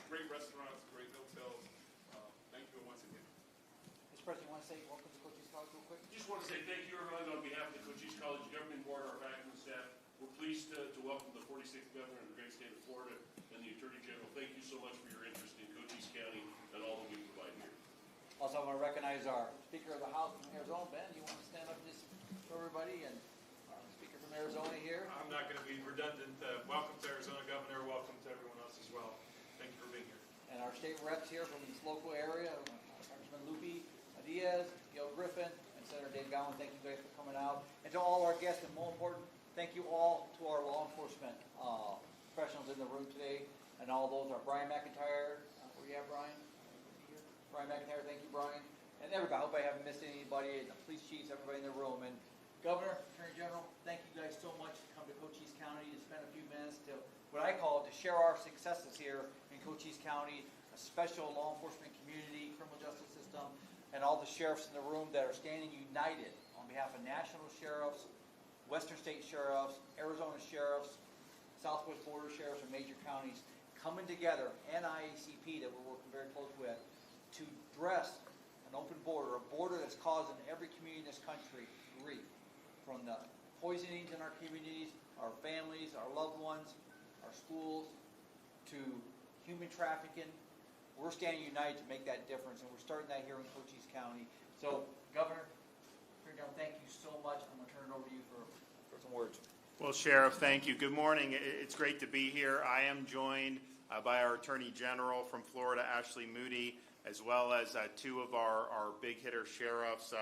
Great restaurants, great hotels. Thank you once again. Mr. President, you want to say welcome to Cochise College real quick? Just want to say thank you, everyone, on behalf of the Cochise College Governing Board, our faculty and staff. We're pleased to welcome the 46th Governor of the great state of Florida and the Attorney General. Thank you so much for your interest in Cochise County and all that we provide here. Also, I want to recognize our Speaker of the House from Arizona. Ben, you want to stand up and just show everybody? And our Speaker from Arizona here. I'm not going to be redundant. Welcome to Arizona, Governor. Welcome to everyone else as well. Thank you for being here. And our state reps here from this local area, Congressman Lupe Diaz, Gail Griffin, and Senator Dave Gowan. Thank you guys for coming out. And to all our guests, and more important, thank you all to our law enforcement professionals in the room today. And all those are Brian McIntyre. Where you at, Brian? Brian McIntyre, thank you, Brian. And everybody, I hope I haven't missed anybody, and the police chiefs, everybody in the room. And Governor, Attorney General, thank you guys so much to come to Cochise County to spend a few minutes to, what I call, to share our successes here in Cochise County, a special law enforcement community, criminal justice system, and all the sheriffs in the room that are standing united on behalf of national sheriffs, Western state sheriffs, Arizona sheriffs, Southwest border sheriffs, and major counties coming together, and IACP that we're working very close with, to address an open border, a border that's causing every community in this country grief, from the poisonings in our communities, our families, our loved ones, our schools, to human trafficking. We're standing united to make that difference, and we're starting that here in Cochise County. So, Governor, thank you so much. I'm going to turn it over to you for some words. Well, Sheriff, thank you. Good morning. It's great to be here. I am joined by our Attorney General from Florida, Ashley Moody, as well as two of our big hitter sheriffs,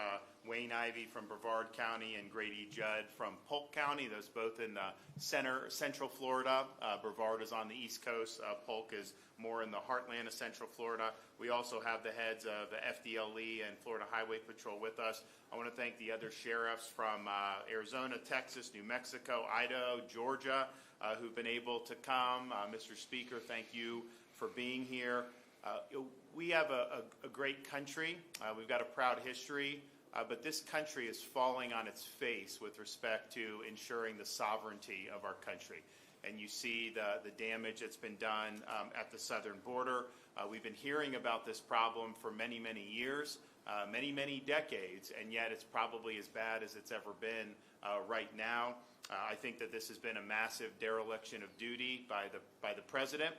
Wayne Ivey from Brevard County and Grady Judd from Polk County. Those both in the central Florida. Brevard is on the East Coast. Polk is more in the heartland of Central Florida. We also have the heads of the FDLE and Florida Highway Patrol with us. I want to thank the other sheriffs from Arizona, Texas, New Mexico, Idaho, Georgia, who've been able to come. Mr. Speaker, thank you for being here. We have a great country. We've got a proud history, but this country is falling on its face with respect to ensuring the sovereignty of our country. And you see the damage that's been done at the southern border. We've been hearing about this problem for many, many years, many decades, and yet it's probably as bad as it's ever been right now. I think that this has been a massive dereliction of duty by the president.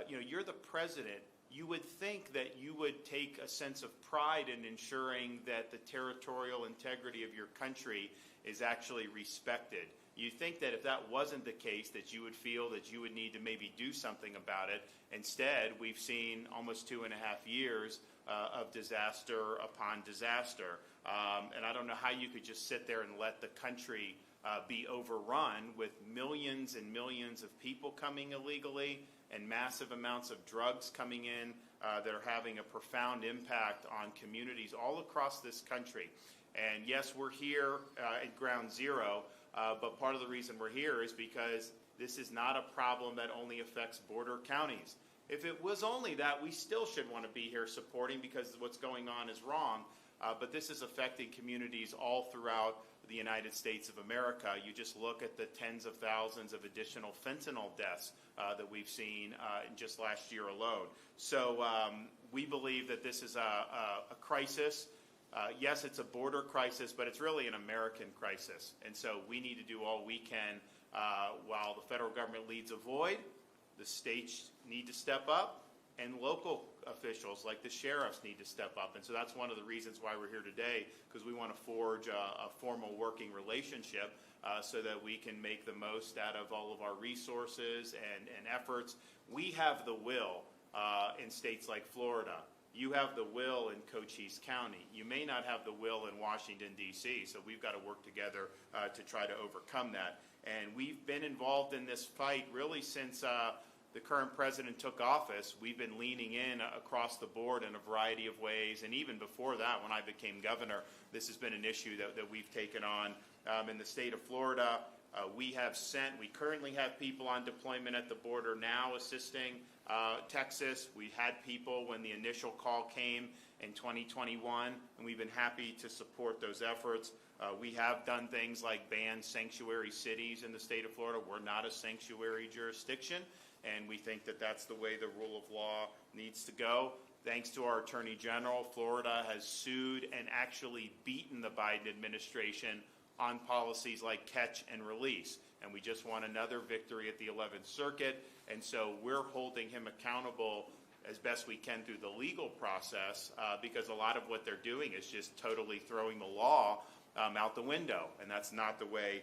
You're the president. You would think that you would take a sense of pride in ensuring that the territorial integrity of your country is actually respected. You think that if that wasn't the case, that you would feel that you would need to maybe do something about it. Instead, we've seen almost 2.5 years of disaster upon disaster. And I don't know how you could just sit there and let the country be overrun with millions and millions of people coming illegally and massive amounts of drugs coming in that are having a profound impact on communities all across this country. And yes, we're here at ground zero, but part of the reason we're here is because this is not a problem that only affects border counties. If it was only that, we still should want to be here supporting, because what's going on is wrong. But this is affecting communities all throughout the United States of America. You just look at the tens of thousands of additional fentanyl deaths that we've seen in just last year alone. So we believe that this is a crisis. Yes, it's a border crisis, but it's really an American crisis. And so we need to do all we can while the federal government leads a void. The states need to step up, and local officials like the sheriffs need to step up. And so that's one of the reasons why we're here today, because we want to forge a formal working relationship so that we can make the most out of all of our resources and efforts. We have the will in states like Florida. You have the will in Cochise County. You may not have the will in Washington, D.C., so we've got to work together to try to overcome that. And we've been involved in this fight really since the current president took office. We've been leaning in across the board in a variety of ways, and even before that, when I became governor, this has been an issue that we've taken on. In the state of Florida, we currently have people on deployment at the border now assisting Texas. We had people when the initial call came in 2021, and we've been happy to support those efforts. We have done things like ban sanctuary cities in the state of Florida. We're not a sanctuary jurisdiction. and we think that that's the way the rule of law needs to go. Thanks to our Attorney General, Florida has sued and actually beaten the Biden administration on policies like catch and release. And we just won another victory at the 11th Circuit, and so we're holding him accountable as best we can through the legal process, because a lot of what they're doing is just totally throwing the law out the window, and that's not the way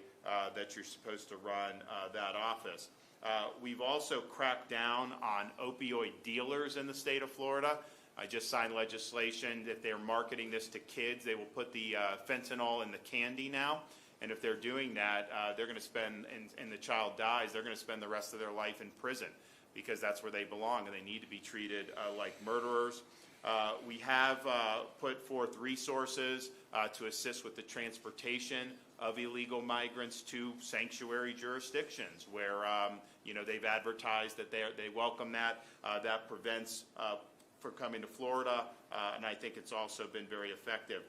that you're supposed to run that office. We've also cracked down on opioid dealers in the state of Florida. I just signed legislation that they're marketing this to kids. They will put the fentanyl in the candy now. And if they're doing that, they're going to spend, and the child dies, they're going to spend the rest of their life in prison, because that's where they belong, and they need to be treated like murderers. We have put forth resources to assist with the transportation of illegal migrants to sanctuary jurisdictions where they've advertised that they welcome that. That prevents for coming to Florida, and I think it's also been very effective.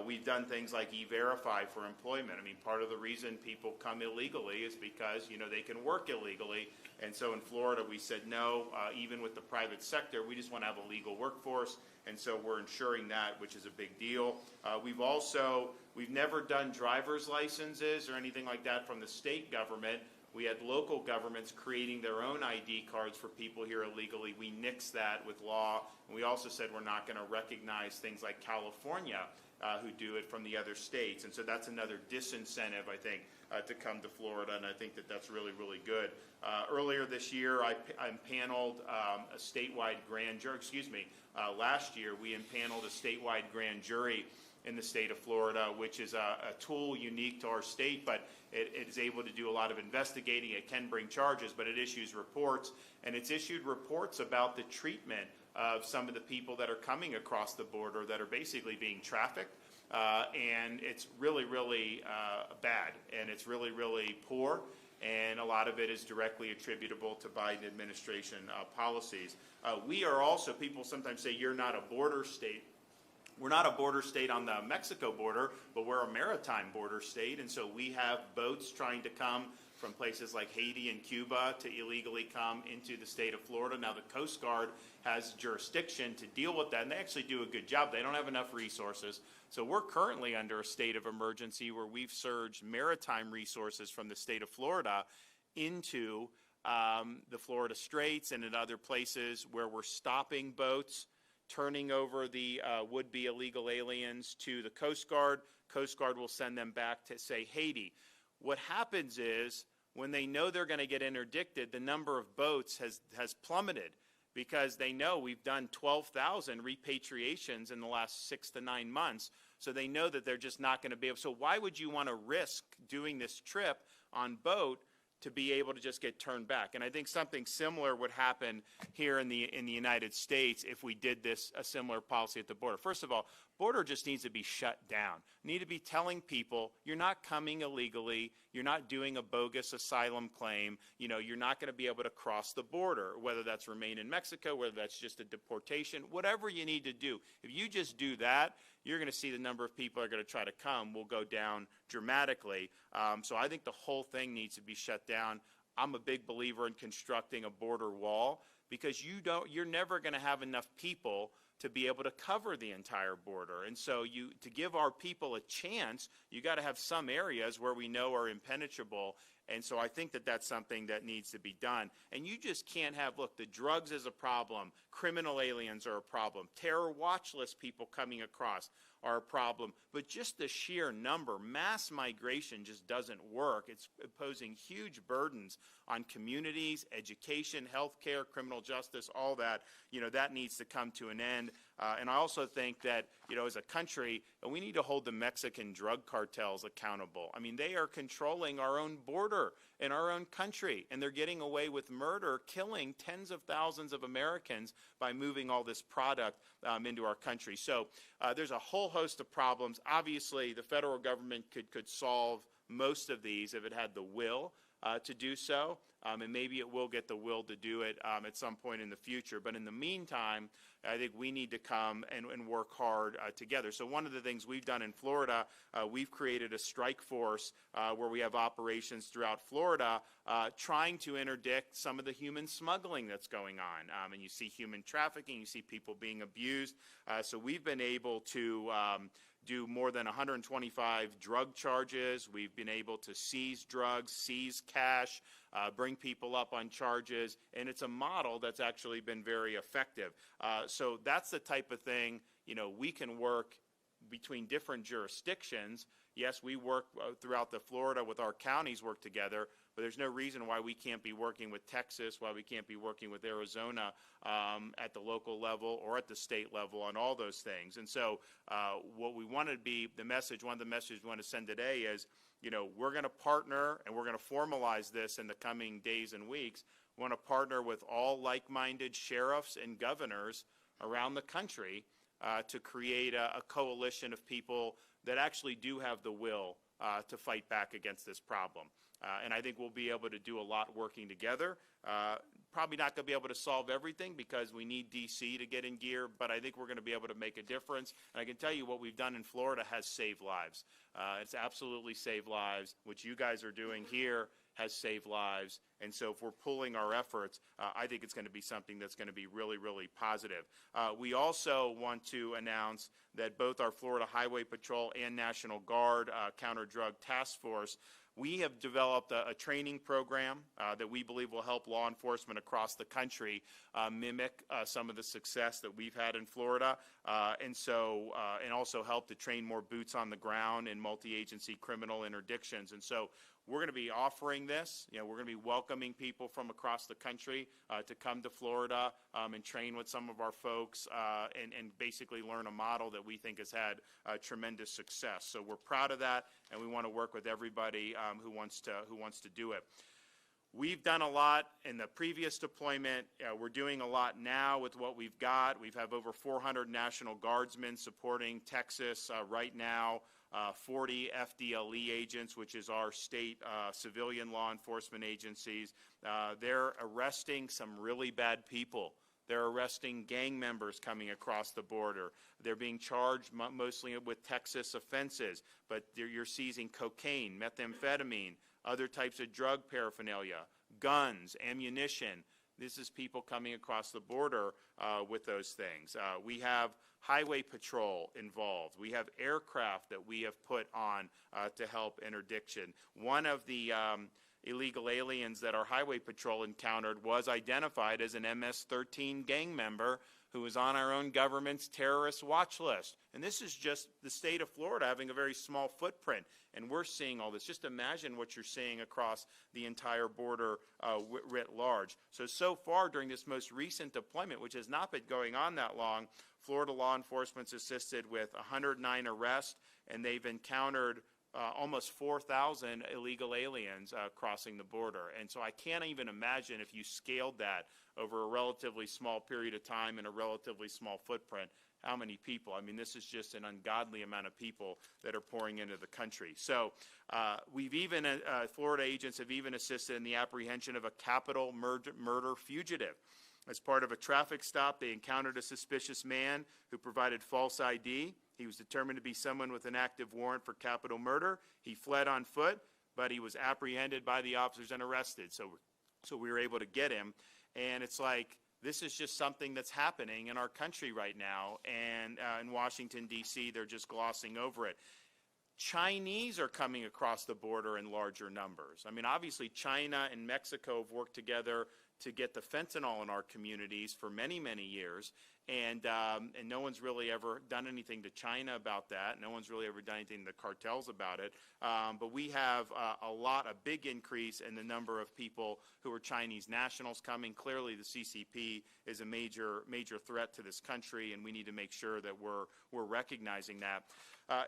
We've done things like E-Verify for employment. I mean, part of the reason people come illegally is because, they can work illegally. And so in Florida, we said no, even with the private sector, we just want to have a legal workforce. And so we're ensuring that, which is a big deal. We've never done driver's licenses or anything like that from the state government. We had local governments creating their own ID cards for people here illegally. We nixed that with law. And we also said we're not going to recognize things like California who do it from the other states. And so that's another disincentive, I think, to come to Florida, and I think that that's really, really good. Earlier this year, I impaneled a statewide grand jury. Last year, we impaneled a statewide grand jury in the state of Florida, which is a tool unique to our state, but it is able to do a lot of investigating. It can bring charges, but it issues reports, and it's issued reports about the treatment of some of the people that are coming across the border that are basically being trafficked, and it's really, really bad, and it's really, really poor, and a lot of it is directly attributable to Biden administration policies. We are also, people sometimes say you're not a border state. We're not a border state on the Mexico border, but we're a maritime border state, and so we have boats trying to come from places like Haiti and Cuba to illegally come into the state of Florida. Now, the Coast Guard has jurisdiction to deal with that, and they actually do a good job. They don't have enough resources. So we're currently under a state of emergency where we've surged maritime resources from the state of Florida into the Florida Straits and in other places where we're stopping boats, turning over the would-be illegal aliens to the Coast Guard. Coast Guard will send them back to, say, Haiti. What happens is, when they know they're going to get interdicted, the number of boats has plummeted, because they know we've done 12,000 repatriations in the last 6 to 9 months, so they know that they're just not going to be able. So why would you want to risk doing this trip on boat to be able to just get turned back? And I think something similar would happen here in the United States if we did a similar policy at the border. First of all, border just needs to be shut down. Need to be telling people, you're not coming illegally, you're not doing a bogus asylum claim, you're not going to be able to cross the border, whether that's remain in Mexico, whether that's just a deportation, whatever you need to do. If you just do that, you're going to see the number of people that are going to try to come will go down dramatically. So I think the whole thing needs to be shut down. I'm a big believer in constructing a border wall, because you're never going to have enough people to be able to cover the entire border. And so to give our people a chance, you got to have some areas where we know are impenetrable. And so I think that that's something that needs to be done. And you just can't have, look, the drugs is a problem, criminal aliens are a problem, terror watch list people coming across are a problem, but just the sheer number, mass migration just doesn't work. It's posing huge burdens on communities, education, healthcare, criminal justice, all that. That needs to come to an end. And I also think that, as a country, we need to hold the Mexican drug cartels accountable. I mean, they are controlling our own border in our own country, and they're getting away with murder, killing tens of thousands of Americans by moving all this product into our country. So there's a whole host of problems. Obviously, the federal government could solve most of these if it had the will to do so, and maybe it will get the will to do it at some point in the future. But in the meantime, I think we need to come and work hard together. So one of the things we've done in Florida, we've created a strike force where we have operations throughout Florida trying to interdict some of the human smuggling that's going on. And you see human trafficking, you see people being abused. So we've been able to do more than 125 drug charges. We've been able to seize drugs, seize cash, bring people up on charges, and it's a model that's actually been very effective. So that's the type of thing, we can work between different jurisdictions. Yes, we work throughout the Florida with our counties work together, but there's no reason why we can't be working with Texas, why we can't be working with Arizona at the local level or at the state level on all those things. And so what we want to be, one of the messages we want to send today is, we're going to partner and we're going to formalize this in the coming days and weeks. We want to partner with all like-minded sheriffs and governors around the country to create a coalition of people that actually do have the will to fight back against this problem. And I think we'll be able to do a lot working together. Probably not going to be able to solve everything because we need D.C. to get in gear, but I think we're going to be able to make a difference. And I can tell you what we've done in Florida has saved lives. It's absolutely saved lives. What you guys are doing here has saved lives. And so if we're pulling our efforts, I think it's going to be something that's going to be really, really positive. We also want to announce that both our Florida Highway Patrol and National Guard Counter-Drug Task Force, we have developed a training program that we believe will help law enforcement across the country mimic some of the success that we've had in Florida, and also help to train more boots on the ground in multi-agency criminal interdictions. And so we're going to be offering this. We're going to be welcoming people from across the country to come to Florida and train with some of our folks and basically learn a model that we think has had tremendous success. So we're proud of that, and we want to work with everybody who wants to do it. We've done a lot in the previous deployment. We're doing a lot now with what we've got. We have over 400 National Guardsmen supporting Texas right now. 40 FDLE agents, which is our state civilian law enforcement agencies. They're arresting some really bad people. They're arresting gang members coming across the border. They're being charged mostly with Texas offenses, but you're seizing cocaine, methamphetamine, other types of drug paraphernalia, guns, ammunition. This is people coming across the border with those things. We have Highway Patrol involved. We have aircraft that we have put on to help interdiction. One of the illegal aliens that our Highway Patrol encountered was identified as an MS-13 gang member who was on our own government's terrorist watch list. And this is just the state of Florida having a very small footprint. And we're seeing all this. Just imagine what you're seeing across the entire border writ large. So far during this most recent deployment, which has not been going on that long, Florida law enforcement's assisted with 109 arrests, and they've encountered almost 4,000 illegal aliens crossing the border. And so I can't even imagine if you scaled that over a relatively small period of time and a relatively small footprint, how many people. I mean, this is just an ungodly amount of people that are pouring into the country. So we've even, Florida agents have even assisted in the apprehension of a capital murder fugitive. As part of a traffic stop, they encountered a suspicious man who provided false ID. He was determined to be someone with an active warrant for capital murder. He fled on foot, but he was apprehended by the officers and arrested. So we were able to get him. And it's like, this is just something that's happening in our country right now. And in Washington, D.C., they're just glossing over it. Chinese are coming across the border in larger numbers. I mean, obviously, China and Mexico have worked together to get the fentanyl in our communities for many, many years, and no one's really ever done anything to China about that. No one's really ever done anything to the cartels about it. But we have a big increase in the number of people who are Chinese nationals coming. Clearly, the CCP is a major threat to this country, and we need to make sure that we're recognizing that.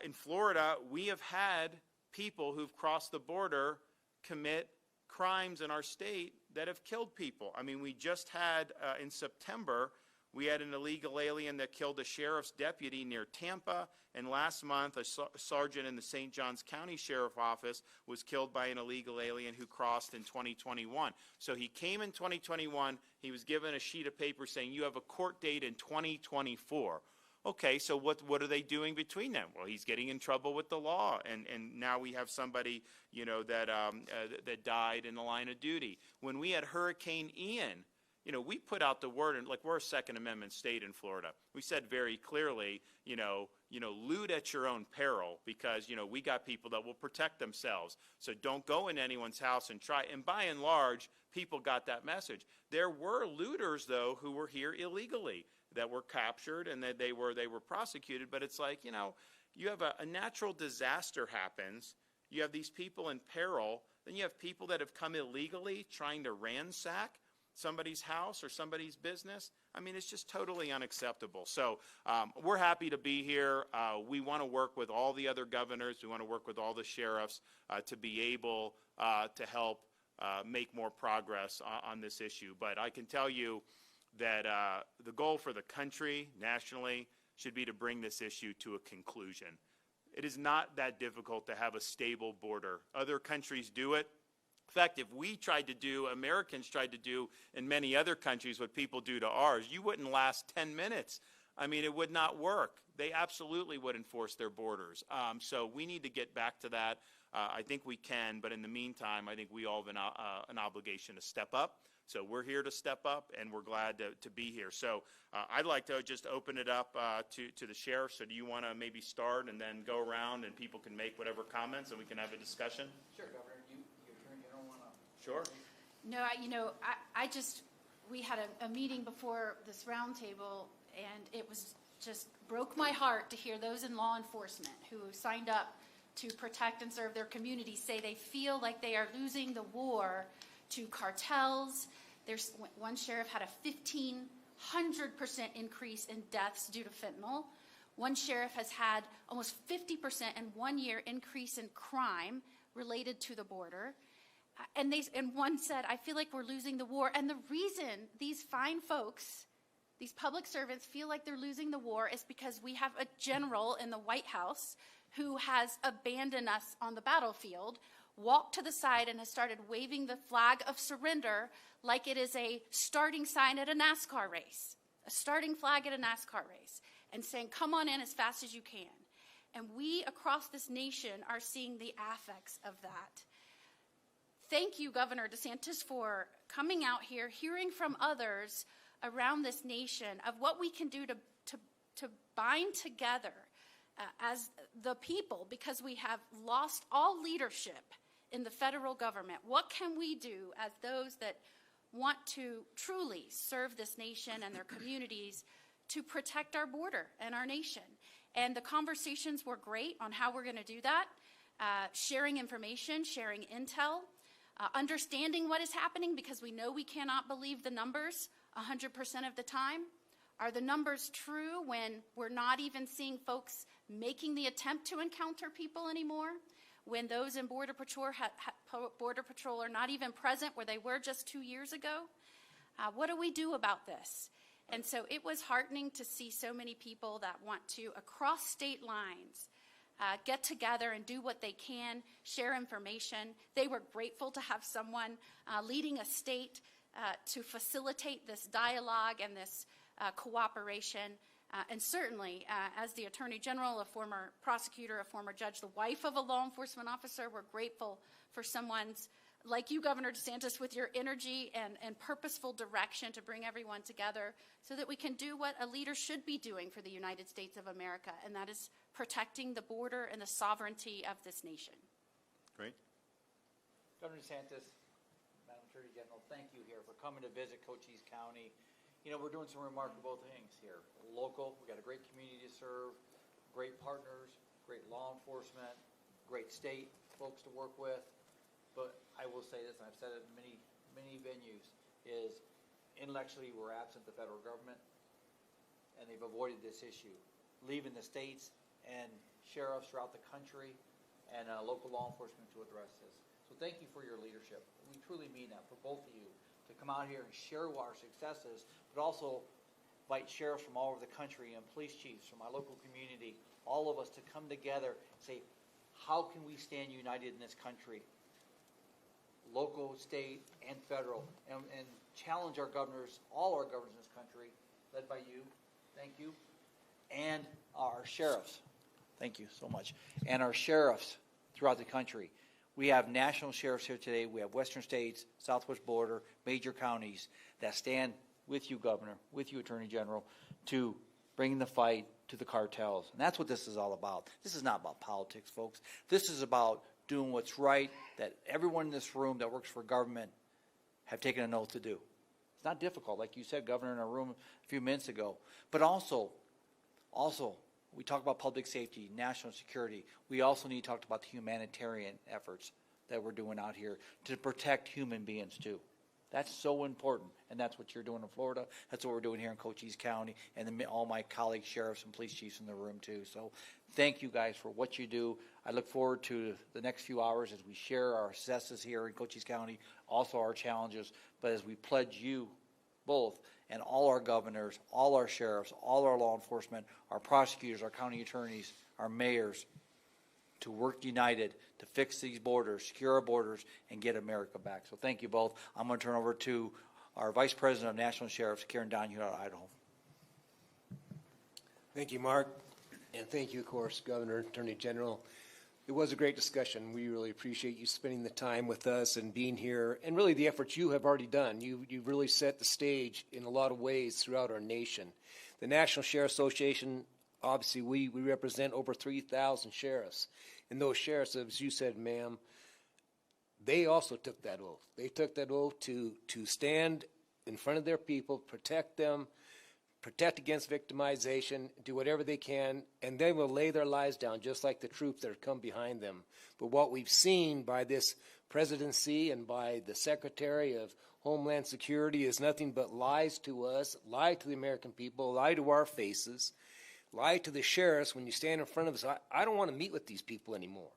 In Florida, we have had people who've crossed the border commit crimes in our state that have killed people. I mean, we just had, in September, We had an illegal alien that killed a sheriff's deputy near Tampa, and last month a sergeant in the St. Johns County Sheriff Office was killed by an illegal alien who crossed in 2021. So he came in 2021, he was given a sheet of paper saying, you have a court date in 2024. Okay, so what are they doing between them? Well, he's getting in trouble with the law, and now we have somebody, that died in the line of duty. When we had Hurricane Ian, we put out the word, and like we're a Second Amendment state in Florida. We said very clearly, loot at your own peril, because, we got people that will protect themselves. So don't go in anyone's house and try. And by and large, people got that message. There were looters, though, who were here illegally, that were captured and that they were prosecuted. But it's like, you have a natural disaster happens. You have these people in peril. Then you have people that have come illegally trying to ransack somebody's house or somebody's business. I mean, it's just totally unacceptable. So we're happy to be here. We want to work with all the other governors. We want to work with all the sheriffs to be able to help make more progress on this issue. But I can tell you that the goal for the country nationally should be to bring this issue to a conclusion. It is not that difficult to have a stable border. Other countries do it. In fact, if Americans tried to do in many other countries what people do to ours, you wouldn't last 10 minutes. I mean, it would not work. They absolutely would enforce their borders. So we need to get back to that. I think we can, but in the meantime, I think we all have an obligation to step up. So we're here to step up, and we're glad to be here. So I'd like to just open it up to the sheriff. So do you want to maybe start and then go around and people can make whatever comments and we can have a discussion? Sure, Governor. You don't want to. Sure. No, we had a meeting before this roundtable, and it was just broke my heart to hear those in law enforcement who signed up to protect and serve their communities say they feel like they are losing the war to cartels. There's one sheriff had a 1,500% increase in deaths due to fentanyl. One sheriff has had almost 50% in 1 year increase in crime related to the border. And one said, I feel like we're losing the war. And the reason these fine folks, these public servants, feel like they're losing the war is because we have a general in the White House who has abandoned us on the battlefield, walked to the side, and has started waving the flag of surrender like it is a starting sign at a NASCAR race, a starting flag at a NASCAR race, and saying, come on in as fast as you can. And we across this nation are seeing the affects of that. Thank you, Governor DeSantis, for coming out here, hearing from others around this nation of what we can do to bind together as the people, because we have lost all leadership in the federal government. What can we do as those that want to truly serve this nation and their communities to protect our border and our nation? And the conversations were great on how we're going to do that, sharing information, sharing intel, understanding what is happening, because we know we cannot believe the numbers 100% of the time. Are the numbers true when we're not even seeing folks making the attempt to encounter people anymore? When those in Border Patrol are not even present where they were just 2 years ago? What do we do about this? And so it was heartening to see so many people that want to, across state lines, get together and do what they can, share information. They were grateful to have someone leading a state to facilitate this dialogue and this cooperation. And certainly, as the Attorney General, a former prosecutor, a former judge, the wife of a law enforcement officer, we're grateful for someone's, like you, Governor DeSantis, with your energy and purposeful direction to bring everyone together so that we can do what a leader should be doing for the United States of America, and that is protecting the border and the sovereignty of this nation. Great. Governor DeSantis, Madam Attorney General, thank you here for coming to visit Cochise County. We're doing some remarkable things here. Local, we've got a great community to serve, great partners, great law enforcement, great state folks to work with. But I will say this, and I've said it in many venues, is intellectually we're absent the federal government, and they've avoided this issue, leaving the states and sheriffs throughout the country and local law enforcement to address this. So thank you for your leadership. We truly mean that for both of you, to come out here and share our successes, but also invite sheriffs from all over the country and police chiefs from my local community, all of us to come together and say, how can we stand united in this country? Local, state, and federal, and challenge our governors, all our governors in this country, led by you, thank you, and our sheriffs, thank you so much, and our sheriffs throughout the country. We have national sheriffs here today. We have western states, southwest border, major counties that stand with you, Governor, with you, Attorney General, to bring the fight to the cartels. And that's what this is all about. This is not about politics, folks. This is about doing what's right, that everyone in this room that works for government have taken an oath to do. It's not difficult, like you said, Governor, in our room a few minutes ago. But also, we talk about public safety, national security. We also need to talk about the humanitarian efforts that we're doing out here to protect human beings too. That's so important, and that's what you're doing in Florida. That's what we're doing here in Cochise County, and all my colleagues, sheriffs and police chiefs in the room too. So thank you guys for what you do. I look forward to the next few hours as we share our successes here in Cochise County, also our challenges, but as we pledge you both and all our governors, all our sheriffs, all our law enforcement, our prosecutors, our county attorneys, our mayors, to work united to fix these borders, secure our borders, and get America back. So thank you both. I'm going to turn over to our Vice President of National Sheriffs, Karen Donahue out of Idaho. Thank you, Mark. And thank you, of course, Governor, Attorney General. It was a great discussion. We really appreciate you spending the time with us and being here, and really the efforts you have already done. You've really set the stage in a lot of ways throughout our nation. The National Sheriff Association, obviously, we represent over 3,000 sheriffs. And those sheriffs, as you said, ma'am, they also took that oath. They took that oath to stand in front of their people, protect them, protect against victimization, do whatever they can, and they will lay their lives down just like the troops that have come behind them. But what we've seen by this presidency and by the Secretary of Homeland Security is nothing but lies to us, lie to the American people, lie to our faces, lie to the sheriffs when you stand in front of us. I don't want to meet with these people anymore,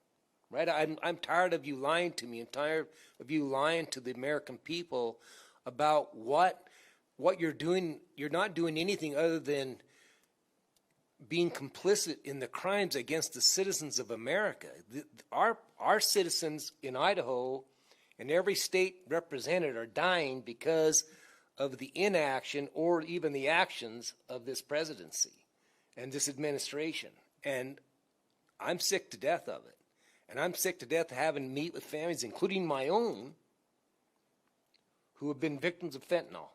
right? I'm tired of you lying to me. I'm tired of you lying to the American people about what you're doing. You're not doing anything other than being complicit in the crimes against the citizens of America. Our citizens in Idaho and every state represented are dying because of the inaction or even the actions of this presidency and this administration. And I'm sick to death of it. And I'm sick to death of having to meet with families, including my own, who have been victims of fentanyl.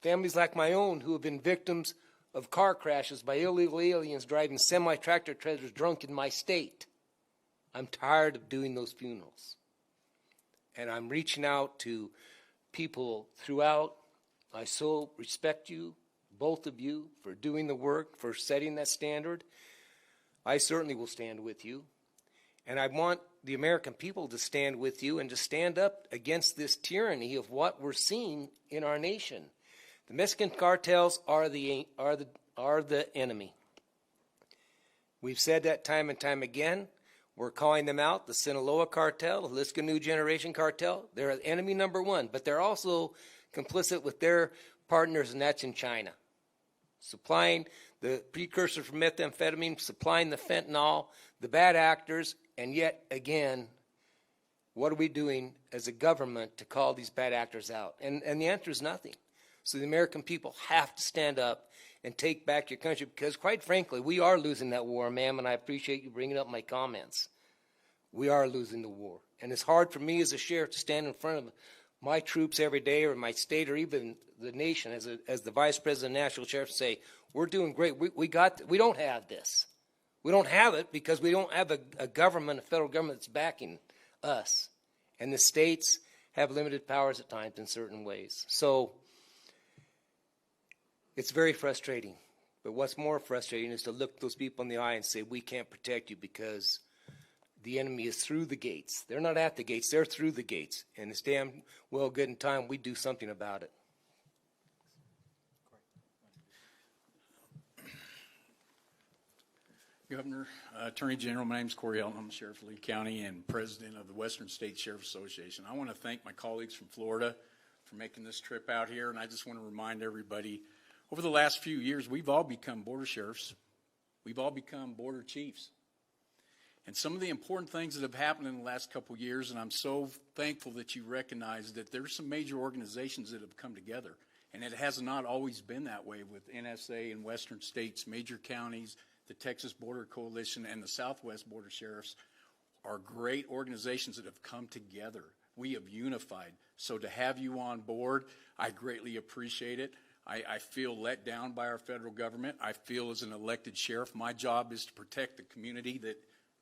Families like my own who have been victims of car crashes by illegal aliens driving semi-tractor trailers drunk in my state. I'm tired of doing those funerals. And I'm reaching out to people throughout. I so respect you, both of you, for doing the work, for setting that standard. I certainly will stand with you. And I want the American people to stand with you and to stand up against this tyranny of what we're seeing in our nation. The Mexican cartels are the enemy. We've said that time and time again. We're calling them out, the Sinaloa cartel, the Jalisco New Generation cartel. They're enemy number one, but they're also complicit with their partners, and that's in China. Supplying the precursor for methamphetamine, supplying the fentanyl, the bad actors, and yet again, what are we doing as a government to call these bad actors out? And the answer is nothing. So the American people have to stand up and take back your country, because quite frankly, we are losing that war, ma'am, and I appreciate you bringing up my comments. We are losing the war. And it's hard for me as a sheriff to stand in front of my troops every day, or my state, or even the nation as the vice president of national sheriff, say, we're doing great. We don't have this. We don't have it because we don't have a government, a federal government that's backing us. And the states have limited powers at times in certain ways. So it's very frustrating. But what's more frustrating is to look those people in the eye and say, we can't protect you because the enemy is through the gates. They're not at the gates, they're through the gates. And it's damn well good in time we do something about it. Governor, Attorney General, my name is Corey Elton. I'm the Sheriff of Lee County and President of the Western States Sheriff Association. I want to thank my colleagues from Florida for making this trip out here, and I just want to remind everybody over the last few years, we've all become border sheriffs. We've all become border chiefs. And some of the important things that have happened in the last couple of years, and I'm so thankful that you recognize that there's some major organizations that have come together. And it has not always been that way with NSA and Western states, major counties, the Texas Border Coalition, and the Southwest Border Sheriffs are great organizations that have come together. We have unified. So to have you on board, I greatly appreciate it. I feel let down by our federal government. I feel as an elected sheriff, my job is to protect the community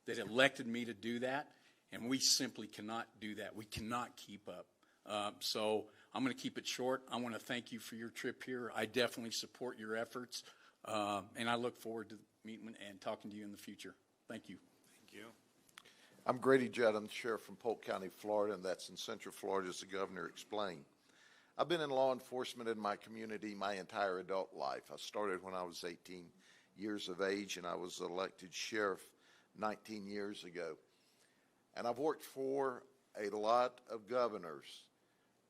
that elected me to do that, and we simply cannot do that. We cannot keep up. So I'm going to keep it short. I want to thank you for your trip here. I definitely support your efforts, and I look forward to meeting and talking to you in the future. Thank you. Thank you. I'm Grady Judd. I'm the sheriff from Polk County, Florida, and that's in Central Florida, as the governor explained. I've been in law enforcement in my community my entire adult life. I started when I was 18 years of age, and I was elected sheriff 19 years ago. And I've worked for a lot of governors.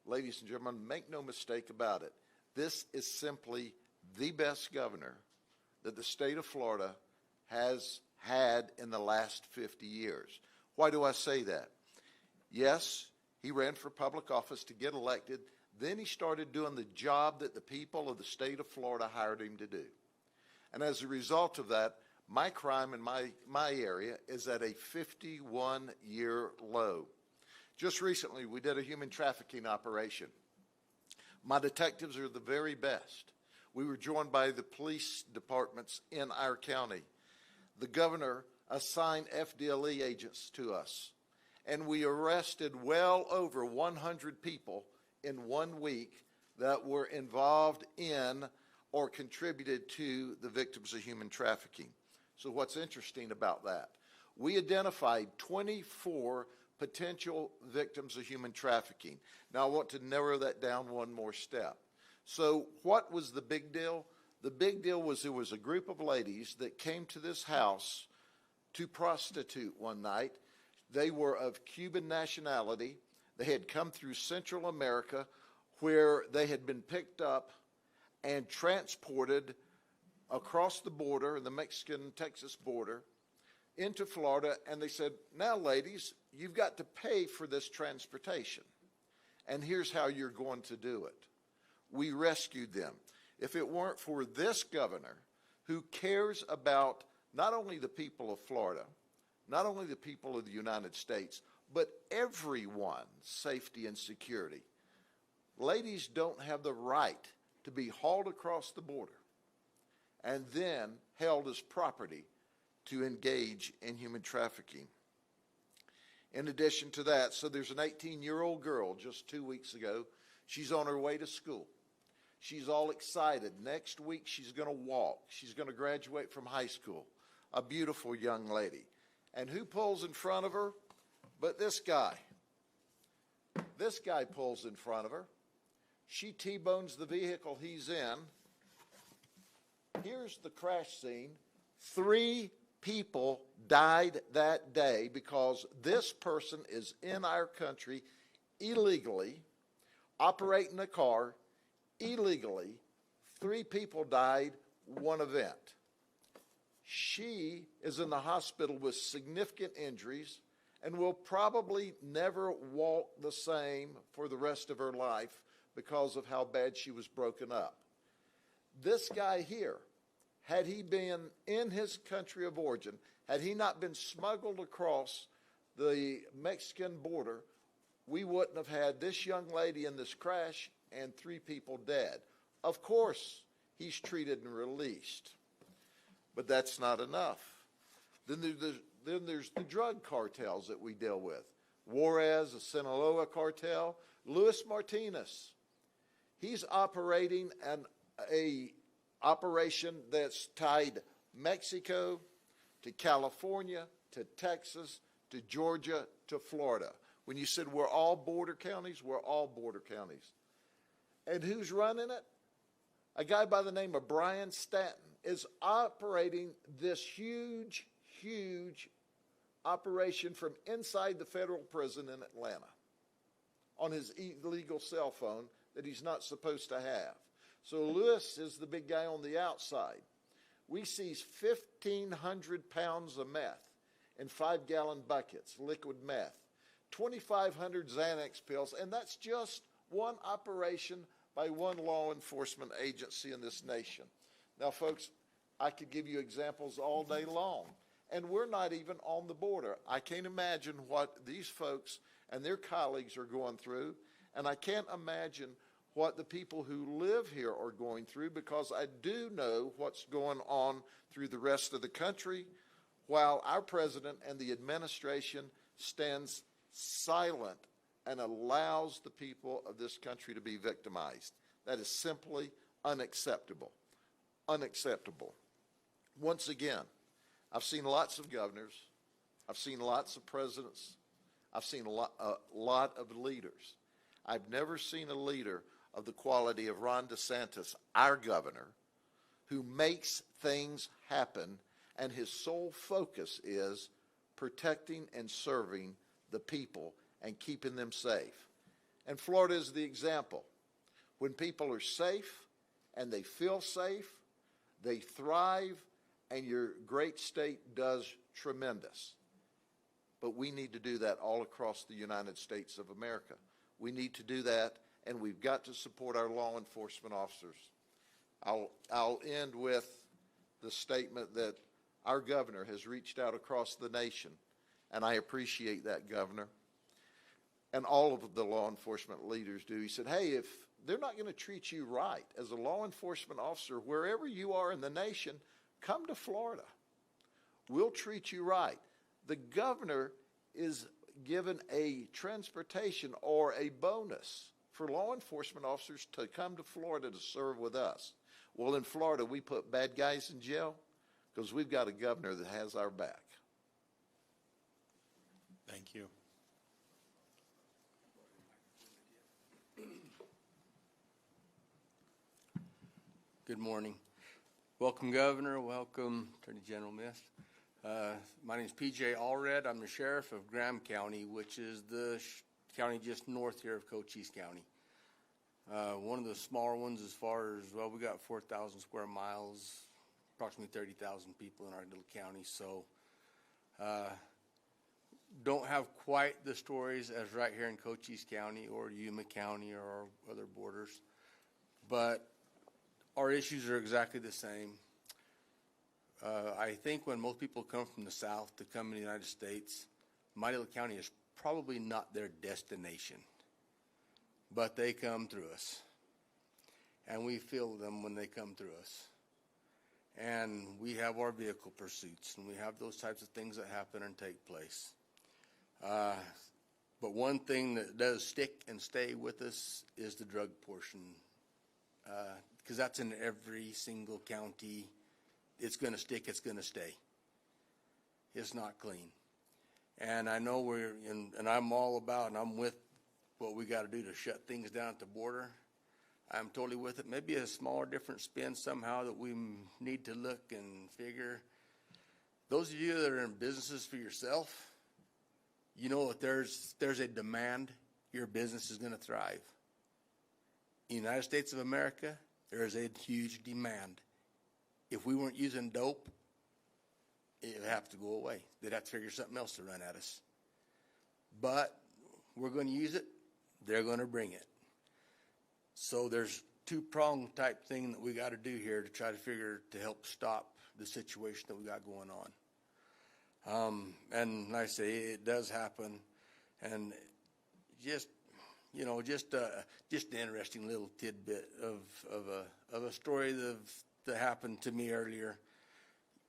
Ladies and gentlemen, make no mistake about it. This is simply the best governor that the state of Florida has had in the last 50 years. Why do I say that? Yes, he ran for public office to get elected. Then he started doing the job that the people of the state of Florida hired him to do. And as a result of that, my crime in my area is at a 51-year low. Just recently, we did a human trafficking operation. My detectives are the very best. We were joined by the police departments in our county. The governor assigned FDLE agents to us, and we arrested well over 100 people in 1 week that were involved in or contributed to the victims of human trafficking. So what's interesting about that? We identified 24 potential victims of human trafficking. Now I want to narrow that down one more step. So what was the big deal? The big deal was there was a group of ladies that came to this house to prostitute one night. They were of Cuban nationality. They had come through Central America, where they had been picked up and transported across the border, the Mexican-Texas border, into Florida, and they said, now ladies, you've got to pay for this transportation, and here's how you're going to do it. We rescued them. If it weren't for this governor, who cares about not only the people of Florida, not only the people of the United States, but everyone's safety and security, ladies don't have the right to be hauled across the border and then held as property to engage in human trafficking. In addition to that, so there's an 18-year-old girl just 2 weeks ago. She's on her way to school. She's all excited. Next week she's going to walk. She's going to graduate from high school. A beautiful young lady. And who pulls in front of her? But this guy. This guy pulls in front of her. She T-bones the vehicle he's in. Here's the crash scene. 3 people died that day because this person is in our country illegally, operating a car illegally. 3 people died, 1 event. She is in the hospital with significant injuries and will probably never walk the same for the rest of her life because of how bad she was broken up. This guy here, had he been in his country of origin, had he not been smuggled across the Mexican border, we wouldn't have had this young lady in this crash and 3 people dead. Of course, he's treated and released. But that's not enough. Then there's the drug cartels that we deal with. Juarez, the Sinaloa cartel, Luis Martinez. He's operating an operation that's tied Mexico to California, to Texas, to Georgia, to Florida. When you said we're all border counties, we're all border counties. And who's running it? A guy by the name of Brian Stanton is operating this huge, huge operation from inside the federal prison in Atlanta on his illegal cell phone that he's not supposed to have. So Lewis is the big guy on the outside. We seized 1,500 pounds of meth in 5-gallon buckets, liquid meth, 2,500 Xanax pills, and that's just one operation by one law enforcement agency in this nation. Now, folks, I could give you examples all day long, and we're not even on the border. I can't imagine what these folks and their colleagues are going through, and I can't imagine what the people who live here are going through, because I do know what's going on through the rest of the country, while our president and the administration stands silent and allows the people of this country to be victimized. That is simply unacceptable. Unacceptable. Once again, I've seen lots of governors. I've seen lots of presidents. I've seen a lot of leaders. I've never seen a leader of the quality of Ron DeSantis, our governor, who makes things happen, and his sole focus is protecting and serving the people and keeping them safe. And Florida is the example. When people are safe and they feel safe, they thrive, and your great state does tremendous. But we need to do that all across the United States of America. We need to do that, and we've got to support our law enforcement officers. I'll end with the statement that our governor has reached out across the nation, and I appreciate that, Governor. And all of the law enforcement leaders do. He said, hey, if they're not going to treat you right as a law enforcement officer, wherever you are in the nation, come to Florida. We'll treat you right. The governor is given a transportation or a bonus for law enforcement officers to come to Florida to serve with us. Well, in Florida, we put bad guys in jail because we've got a governor that has our back. Thank you. Good morning. Welcome, Governor. Welcome, Attorney General Mist. My name is P.J. Allred. I'm the sheriff of Graham County, which is the county just north here of Cochise County. One of the smaller ones as far as, well, we got 4,000 square miles, approximately 30,000 people in our little county. So don't have quite the stories as right here in Cochise County or Yuma County or our other borders. But our issues are exactly the same. I think when most people come from the South to come in the United States, my little county is probably not their destination. But they come through us. And we feel them when they come through us. And we have our vehicle pursuits, and we have those types of things that happen and take place. But one thing that does stick and stay with us is the drug portion. Because that's in every single county. It's going to stick, it's going to stay. It's not clean. And I know and I'm all about, and I'm with what we got to do to shut things down at the border. I'm totally with it. Maybe a smaller, different spin somehow that we need to look and figure. Those of you that are in businesses for yourself, you know that there's a demand, your business is going to thrive. In the United States of America, there is a huge demand. If we weren't using dope, it would have to go away. They'd have to figure something else to run at us. But we're going to use it. They're going to bring it. So there's two-pronged type thing that we got to do here to try to help stop the situation that we got going on. And like I say, it does happen. And just an interesting little tidbit of a story that happened to me earlier.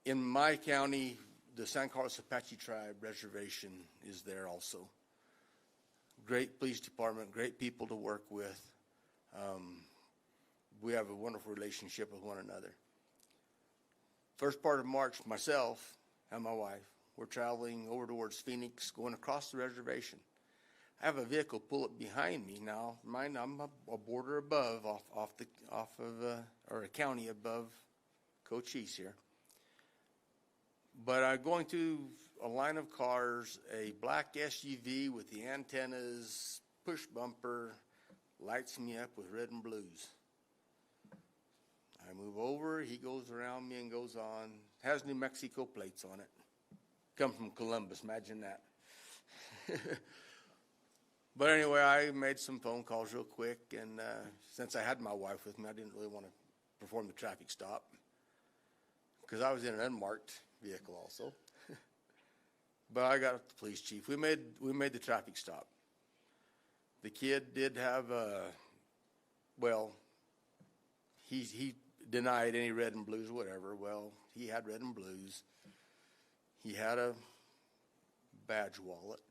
In my county, the San Carlos Apache Tribe Reservation is there also. Great police department, great people to work with. We have a wonderful relationship with one another. First part of March, myself and my wife, we're traveling over towards Phoenix, going across the reservation. I have a vehicle pull up behind me now. Mind, I'm a border above, or a county above Cochise here. But I'm going through a line of cars, a black SUV with the antennas, push bumper, lights me up with red and blues. I move over, he goes around me and goes on, has New Mexico plates on it. Come from Columbus, imagine that. But anyway, I made some phone calls real quick, and since I had my wife with me, I didn't really want to perform the traffic stop because I was in an unmarked vehicle also. But I got the police chief. We made the traffic stop. The kid did have he denied any red and blues or whatever. Well, he had red and blues. He had a badge wallet.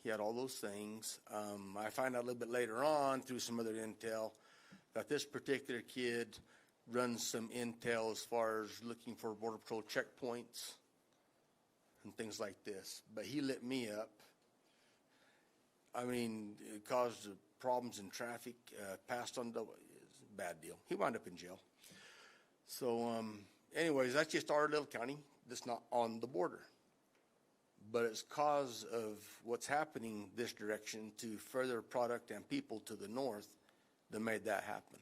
He had all those things. I find out a little bit later on through some other intel that this particular kid runs some intel as far as looking for Border Patrol checkpoints and things like this. But he lit me up. I mean, it caused problems in traffic, passed on double. It's a bad deal. He wound up in jail. So, anyways, that's just our little county that's not on the border. But it's cause of what's happening this direction to further product and people to the north that made that happen.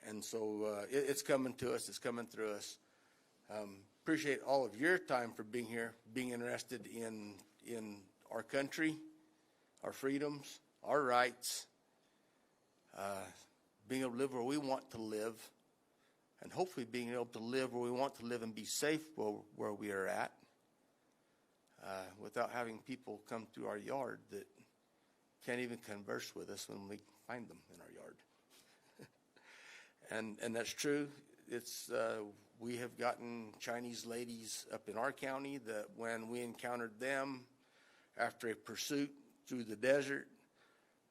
And so it's coming to us. It's coming through us. Appreciate all of your time for being here, being interested in our country, our freedoms, our rights, being able to live where we want to live, and hopefully being able to live where we want to live and be safe where we are at. Without having people come through our yard that can't even converse with us when we find them in our yard. And that's true. It's we have gotten Chinese ladies up in our county that when we encountered them after a pursuit through the desert,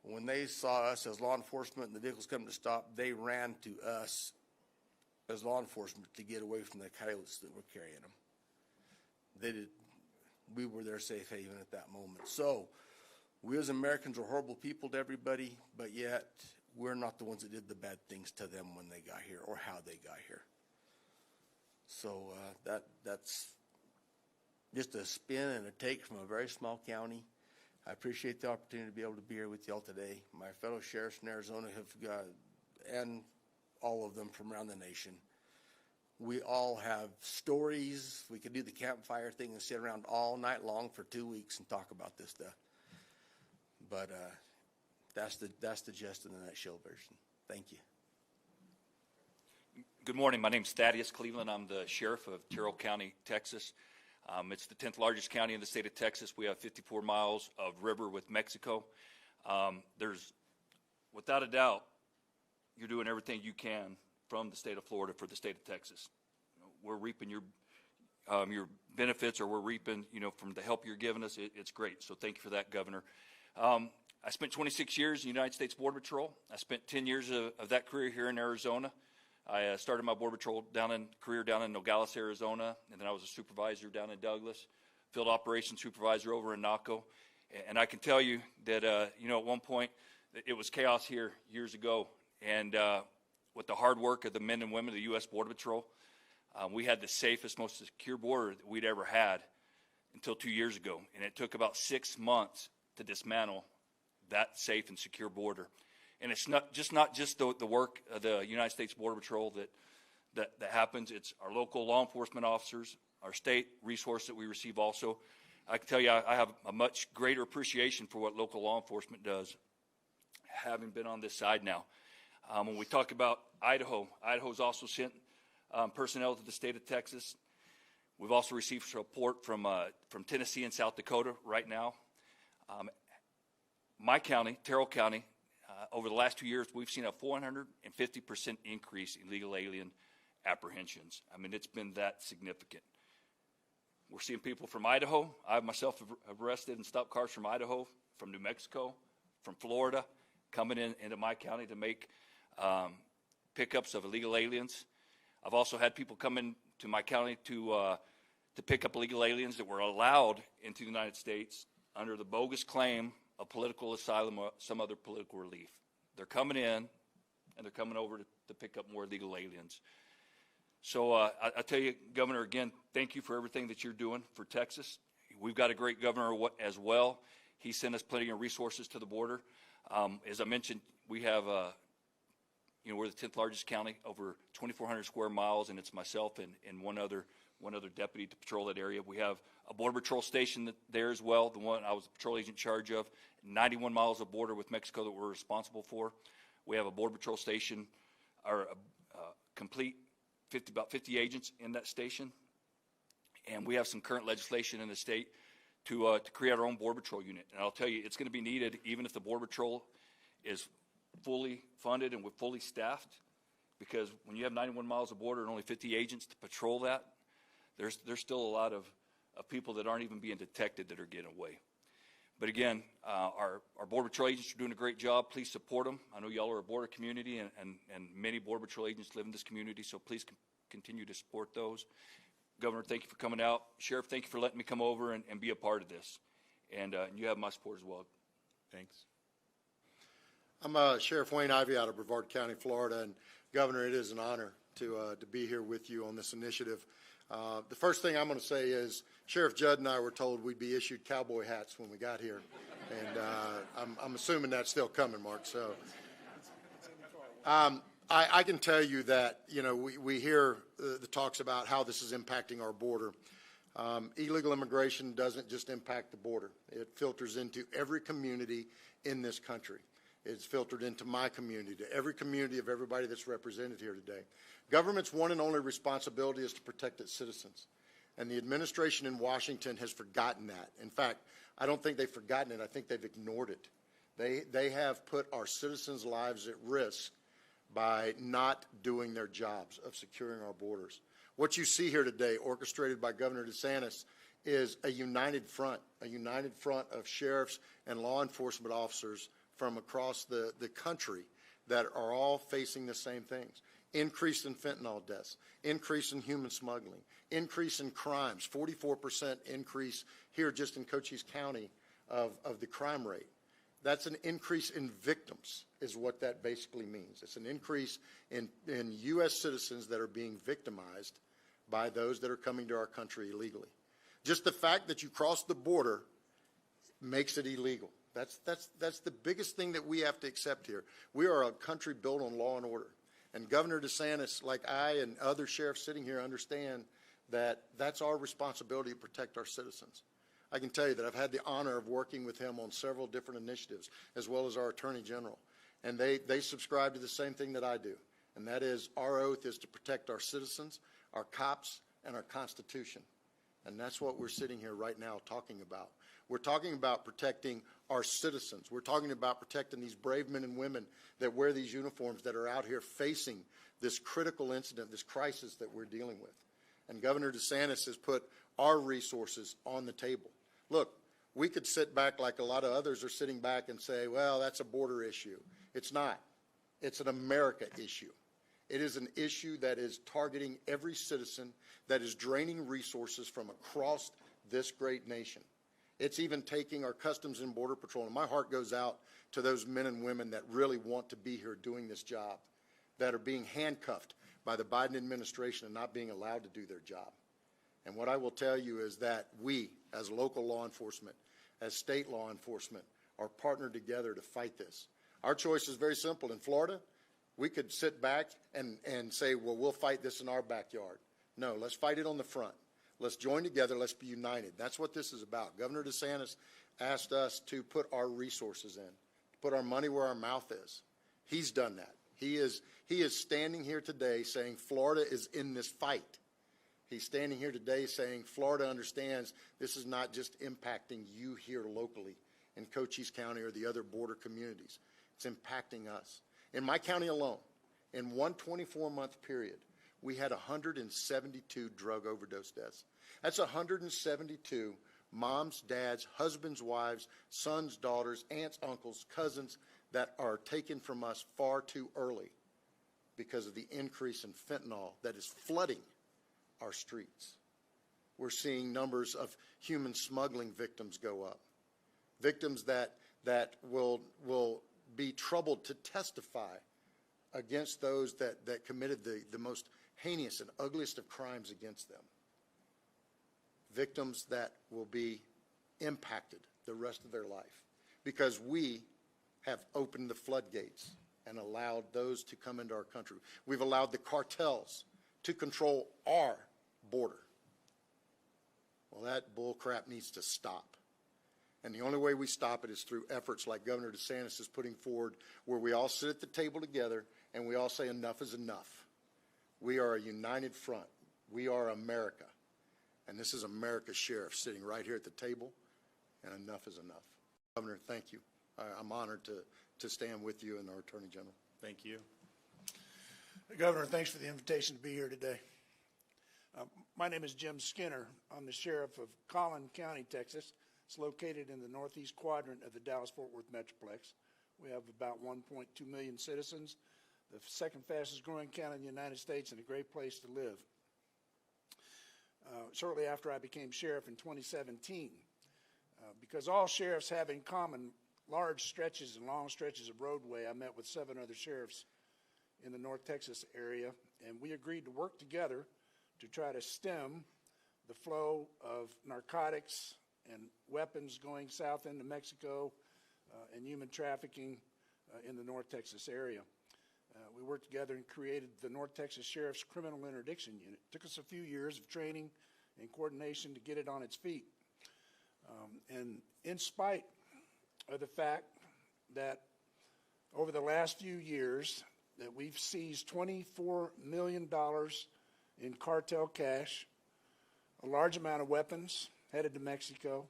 when they saw us as law enforcement and the vehicles come to stop, they ran to us as law enforcement to get away from the coyotes that were carrying them. They did. We were their safe haven at that moment. So we as Americans are horrible people to everybody, but yet we're not the ones that did the bad things to them when they got here or how they got here. So that's just a spin and a take from a very small county. I appreciate the opportunity to be able to be here with y'all today. My fellow sheriffs in Arizona have got, and all of them from around the nation. We all have stories. We could do the campfire thing and sit around all night long for 2 weeks and talk about this stuff. But that's the gist in the nutshell version. Thank you. Good morning. My name is Thaddeus Cleveland. I'm the sheriff of Terrell County, Texas. It's the 10th largest county in the state of Texas. We have 54 miles of river with Mexico. There's, without a doubt, you're doing everything you can from the state of Florida for the state of Texas. We're reaping your benefits, or we're reaping, from the help you're giving us. It's great. So thank you for that, Governor. I spent 26 years in the United States Border Patrol. I spent 10 years of that career here in Arizona. I started my Border Patrol career down in Nogales, Arizona, and then I was a supervisor down in Douglas, field operations supervisor over in Naco. And I can tell you that, at one point, it was chaos here years ago. And with the hard work of the men and women of the U.S. Border Patrol, we had the safest, most secure border that we'd ever had until 2 years ago. And it took about 6 months to dismantle that safe and secure border. And it's not just the work of the United States Border Patrol that happens. It's our local law enforcement officers, our state resource that we receive also. I can tell you I have a much greater appreciation for what local law enforcement does, having been on this side now. When we talk about Idaho's also sent personnel to the state of Texas. We've also received support from Tennessee and South Dakota right now. My county, Terrell County, over the last 2 years, we've seen a 450% increase in illegal alien apprehensions. I mean, it's been that significant. We're seeing people from Idaho. I myself have arrested and stopped cars from Idaho, from New Mexico, from Florida, coming into my county to make pickups of illegal aliens. I've also had people come into my county to pick up illegal aliens that were allowed into the United States under the bogus claim of political asylum or some other political relief. They're coming in, and they're coming over to pick up more illegal aliens. So I tell you, Governor, again, thank you for everything that you're doing for Texas. We've got a great governor as well. He sent us plenty of resources to the border. As I mentioned, we have we're the 10th largest county, over 2,400 square miles, and it's myself and one other deputy to patrol that area. We have a border patrol station there as well, the one I was the patrol agent in charge of, 91 miles of border with Mexico that we're responsible for. We have a border patrol station, or complete about 50 agents in that station, and we have some current legislation in the state to create our own border patrol unit. And I'll tell you, it's going to be needed even if the border patrol is fully funded and we're fully staffed, because when you have 91 miles of border and only 50 agents to patrol that, there's still a lot of people that aren't even being detected that are getting away. But again, our border patrol agents are doing a great job. Please support them. I know y'all are a border community, and many border patrol agents live in this community, so please continue to support those. Governor, thank you for coming out. Sheriff, thank you for letting me come over and be a part of this. And you have my support as well. Thanks. I'm Sheriff Wayne Ivey out of Brevard County, Florida, and Governor, it is an honor to be here with you on this initiative. The first thing I'm going to say is Sheriff Judd and I were told we'd be issued cowboy hats when we got here, and I'm assuming that's still coming, Mark. So I can tell you that, we hear the talks about how this is impacting our border. Illegal immigration doesn't just impact the border. It filters into every community in this country. It's filtered into my community, to every community of everybody that's represented here today. Government's one and only responsibility is to protect its citizens. And the administration in Washington has forgotten that. In fact, I don't think they've forgotten it. I think they've ignored it. They have put our citizens' lives at risk by not doing their jobs of securing our borders. What you see here today, orchestrated by Governor DeSantis, is a united front of sheriffs and law enforcement officers from across the country that are all facing the same things. Increase in fentanyl deaths, increase in human smuggling, increase in crimes, 44% increase here just in Cochise County of the crime rate. That's an increase in victims is what that basically means. It's an increase in U.S. citizens that are being victimized by those that are coming to our country illegally. Just the fact that you cross the border makes it illegal. That's the biggest thing that we have to accept here. We are a country built on law and order. And Governor DeSantis, like I and other sheriffs sitting here, understand that that's our responsibility to protect our citizens. I can tell you that I've had the honor of working with him on several different initiatives, as well as our Attorney General. And they subscribe to the same thing that I do. And that is, our oath is to protect our citizens, our cops, and our Constitution. And that's what we're sitting here right now talking about. We're talking about protecting our citizens. We're talking about protecting these brave men and women that wear these uniforms, that are out here facing this critical incident, this crisis that we're dealing with. And Governor DeSantis has put our resources on the table. Look, we could sit back like a lot of others are sitting back and say, well, that's a border issue. It's not. It's an America issue. It is an issue that is targeting every citizen, that is draining resources from across this great nation. It's even taking our Customs and Border Patrol, and my heart goes out to those men and women that really want to be here doing this job, that are being handcuffed by the Biden administration and not being allowed to do their job. And what I will tell you is that we, as local law enforcement, as state law enforcement, are partnered together to fight this. Our choice is very simple. In Florida, we could sit back and say, well, we'll fight this in our backyard. No, let's fight it on the front. Let's join together. Let's be united. That's what this is about. Governor DeSantis asked us to put our resources in, put our money where our mouth is. He's done that. He is standing here today saying Florida is in this fight. He's standing here today saying Florida understands this is not just impacting you here locally in Cochise County or the other border communities. It's impacting us. In my county alone, in one 24-month period, we had 172 drug overdose deaths. That's 172 moms, dads, husbands, wives, sons, daughters, aunts, uncles, cousins that are taken from us far too early because of the increase in fentanyl that is flooding our streets. We're seeing numbers of human smuggling victims go up. Victims that will be troubled to testify against those that committed the most heinous and ugliest of crimes against them. Victims that will be impacted the rest of their life because we have opened the floodgates and allowed those to come into our country. We've allowed the cartels to control our border. Well, that bull crap needs to stop. And the only way we stop it is through efforts like Governor DeSantis is putting forward, where we all sit at the table together and we all say enough is enough. We are a united front. We are America. And this is America's sheriff sitting right here at the table, and enough is enough. Governor, thank you. I'm honored to stand with you and our Attorney General. Thank you. Governor, thanks for the invitation to be here today. My name is Jim Skinner. I'm the sheriff of Collin County, Texas. It's located in the northeast quadrant of the Dallas-Fort Worth Metroplex. We have about 1.2 million citizens, the second fastest growing county in the United States, and a great place to live. Shortly after I became sheriff in 2017, because all sheriffs have in common large stretches and long stretches of roadway, I met with 7 other sheriffs in the North Texas area, and we agreed to work together to try to stem the flow of narcotics and weapons going south into Mexico and human trafficking in the North Texas area. We worked together and created the North Texas Sheriff's Criminal Interdiction Unit. It took us a few years of training and coordination to get it on its feet. And in spite of the fact that over the last few years that we've seized $24 million in cartel cash, a large amount of weapons headed to Mexico,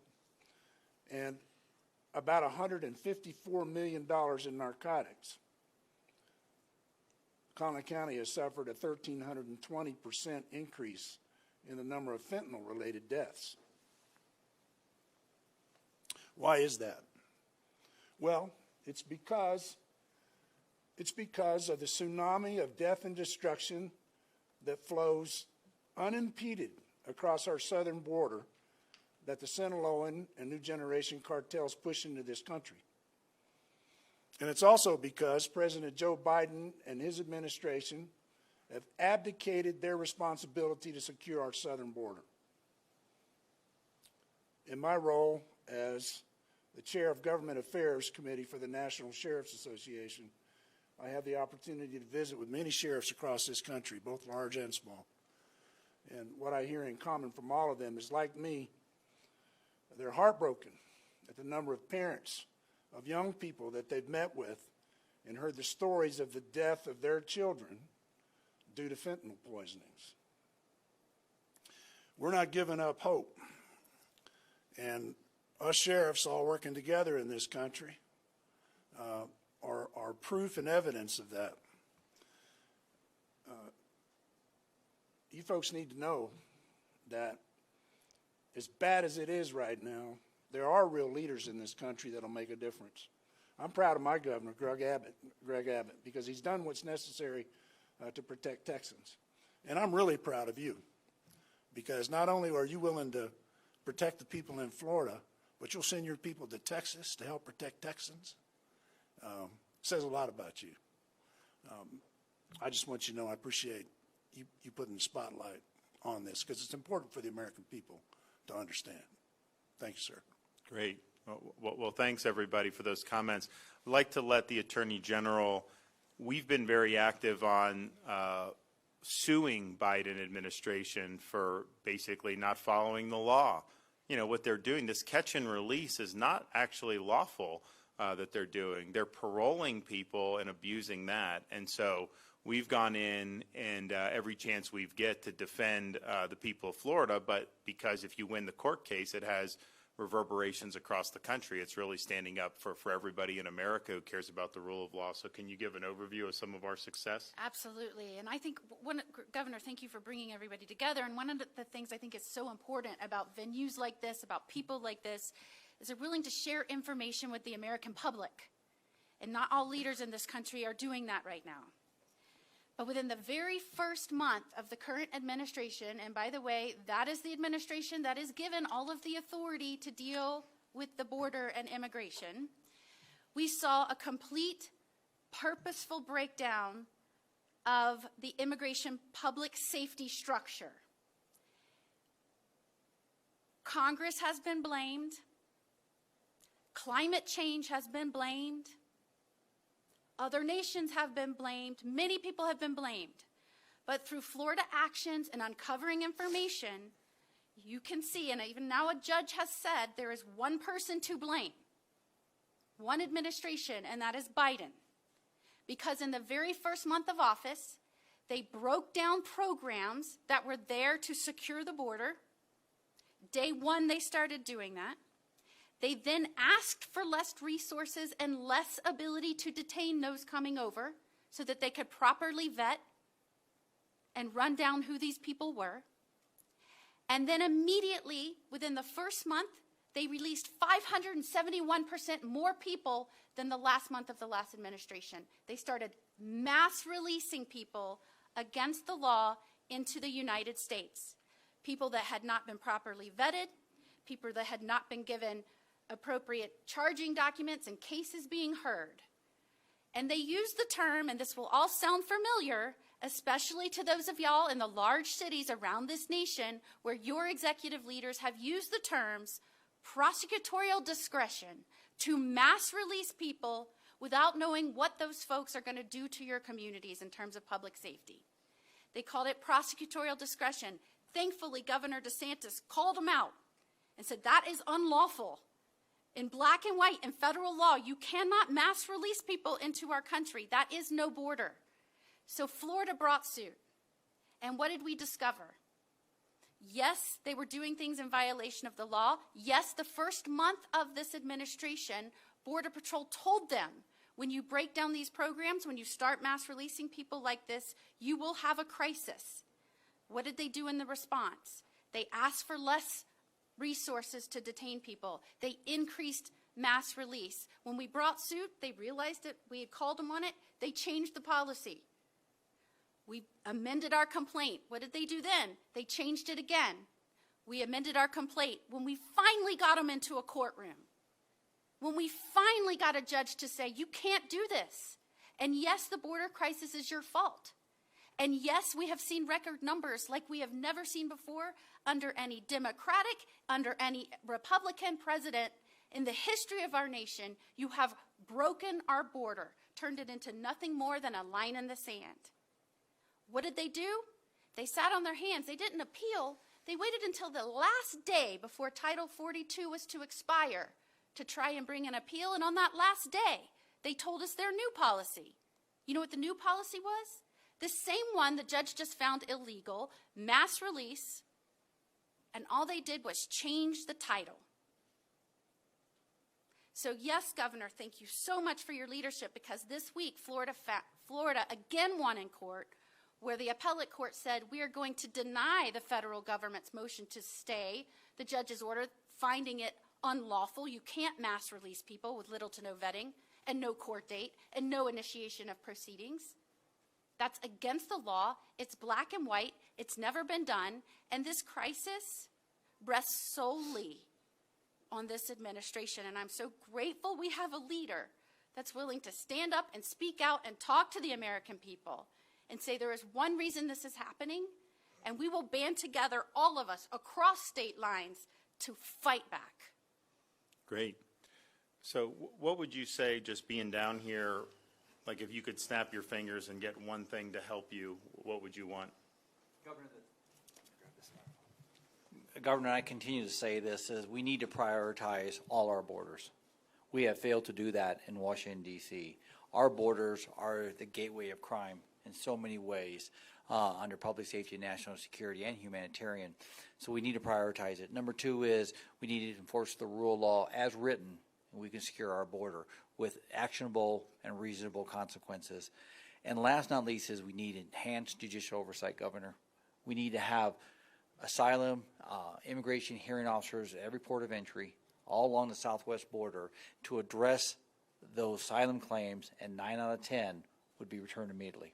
and about $154 million in narcotics. Collin County has suffered a 1,320% increase in the number of fentanyl-related deaths. Why is that? Well, it's because of the tsunami of death and destruction that flows unimpeded across our southern border that the Sinaloan and New Generation cartels push into this country. And it's also because President Joe Biden and his administration have abdicated their responsibility to secure our southern border. In my role as the chair of Government Affairs Committee for the National Sheriff's Association, I have the opportunity to visit with many sheriffs across this country, both large and small. And what I hear in common from all of them is, like me, they're heartbroken at the number of parents of young people that they've met with and heard the stories of the death of their children due to fentanyl poisonings. We're not giving up hope. And us sheriffs all working together in this country are proof and evidence of that. You folks need to know that as bad as it is right now, there are real leaders in this country that'll make a difference. I'm proud of my governor, Greg Abbott, because he's done what's necessary to protect Texans. And I'm really proud of you, because not only are you willing to protect the people in Florida, but you'll send your people to Texas to help protect Texans. Says a lot about you. I just want you to know I appreciate you putting the spotlight on this, because it's important for the American people to understand. Thank you, sir. Great. Well, thanks everybody for those comments. I'd like to let the Attorney General, we've been very active on suing Biden administration for basically not following the law. You know, what they're doing, this catch and release is not actually lawful that they're doing. They're paroling people and abusing that. And so we've gone in and every chance we get to defend the people of Florida, but because if you win the court case, it has reverberations across the country. It's really standing up for everybody in America who cares about the rule of law. So can you give an overview of some of our success? Absolutely. And I think, Governor, thank you for bringing everybody together. And one of the things I think is so important about venues like this, about people like this, is they're willing to share information with the American public. And not all leaders in this country are doing that right now. But within the very first month of the current administration, and by the way, that is the administration that is given all of the authority to deal with the border and immigration, we saw a complete, purposeful breakdown of the immigration public safety structure. Congress has been blamed. Climate change has been blamed. Other nations have been blamed. Many people have been blamed. But through Florida actions and uncovering information, you can see, and even now a judge has said, there is one person to blame, one administration, and that is Biden. Because in the very first month of office, they broke down programs that were there to secure the border. Day one, they started doing that. They then asked for less resources and less ability to detain those coming over so that they could properly vet and run down who these people were. And then immediately, within the first month, they released 571% more people than the last month of the last administration. They started mass releasing people against the law into the United States. People that had not been properly vetted, people that had not been given appropriate charging documents and cases being heard. And they used the term, and this will all sound familiar, especially to those of y'all in the large cities around this nation where your executive leaders have used the terms prosecutorial discretion to mass release people without knowing what those folks are going to do to your communities in terms of public safety. They called it prosecutorial discretion. Thankfully, Governor DeSantis called them out and said that is unlawful. In black and white, in federal law, you cannot mass release people into our country. That is no border. So Florida brought suit. And what did we discover? Yes, they were doing things in violation of the law. Yes, the first month of this administration, Border Patrol told them, when you break down these programs, when you start mass releasing people like this, you will have a crisis. What did they do in the response? They asked for less resources to detain people. They increased mass release. When we brought suit, they realized that we had called them on it. They changed the policy. We amended our complaint. What did they do then? They changed it again. We amended our complaint. When we finally got them into a courtroom, when we finally got a judge to say, you can't do this. And yes, the border crisis is your fault. And yes, we have seen record numbers like we have never seen before under any Democratic, under any Republican president in the history of our nation. You have broken our border, turned it into nothing more than a line in the sand. What did they do? They sat on their hands. They didn't appeal. They waited until the last day before Title 42 was to expire to try and bring an appeal. And on that last day, they told us their new policy. You know what the new policy was? The same one the judge just found illegal, mass release, and all they did was change the title. So yes, Governor, thank you so much for your leadership, because this week Florida again won in court, where the appellate court said we are going to deny the federal government's motion to stay the judge's order, finding it unlawful. You can't mass release people with little to no vetting and no court date and no initiation of proceedings. That's against the law. It's black and white. It's never been done. And this crisis rests solely on this administration. And I'm so grateful we have a leader that's willing to stand up and speak out and talk to the American people and say there is one reason this is happening, and we will band together, all of us, across state lines to fight back. Great. So what would you say, just being down here, like if you could snap your fingers and get one thing to help you, what would you want? Governor, I continue to say this, is we need to prioritize all our borders. We have failed to do that in Washington, D.C. Our borders are the gateway of crime in so many ways, under public safety, national security, and humanitarian. So we need to prioritize it. Number two is we need to enforce the rule of law as written, and we can secure our border with actionable and reasonable consequences. And last not least is we need enhanced judicial oversight, Governor. We need to have asylum, immigration hearing officers at every port of entry all along the southwest border to address those asylum claims, and 9 out of 10 would be returned immediately,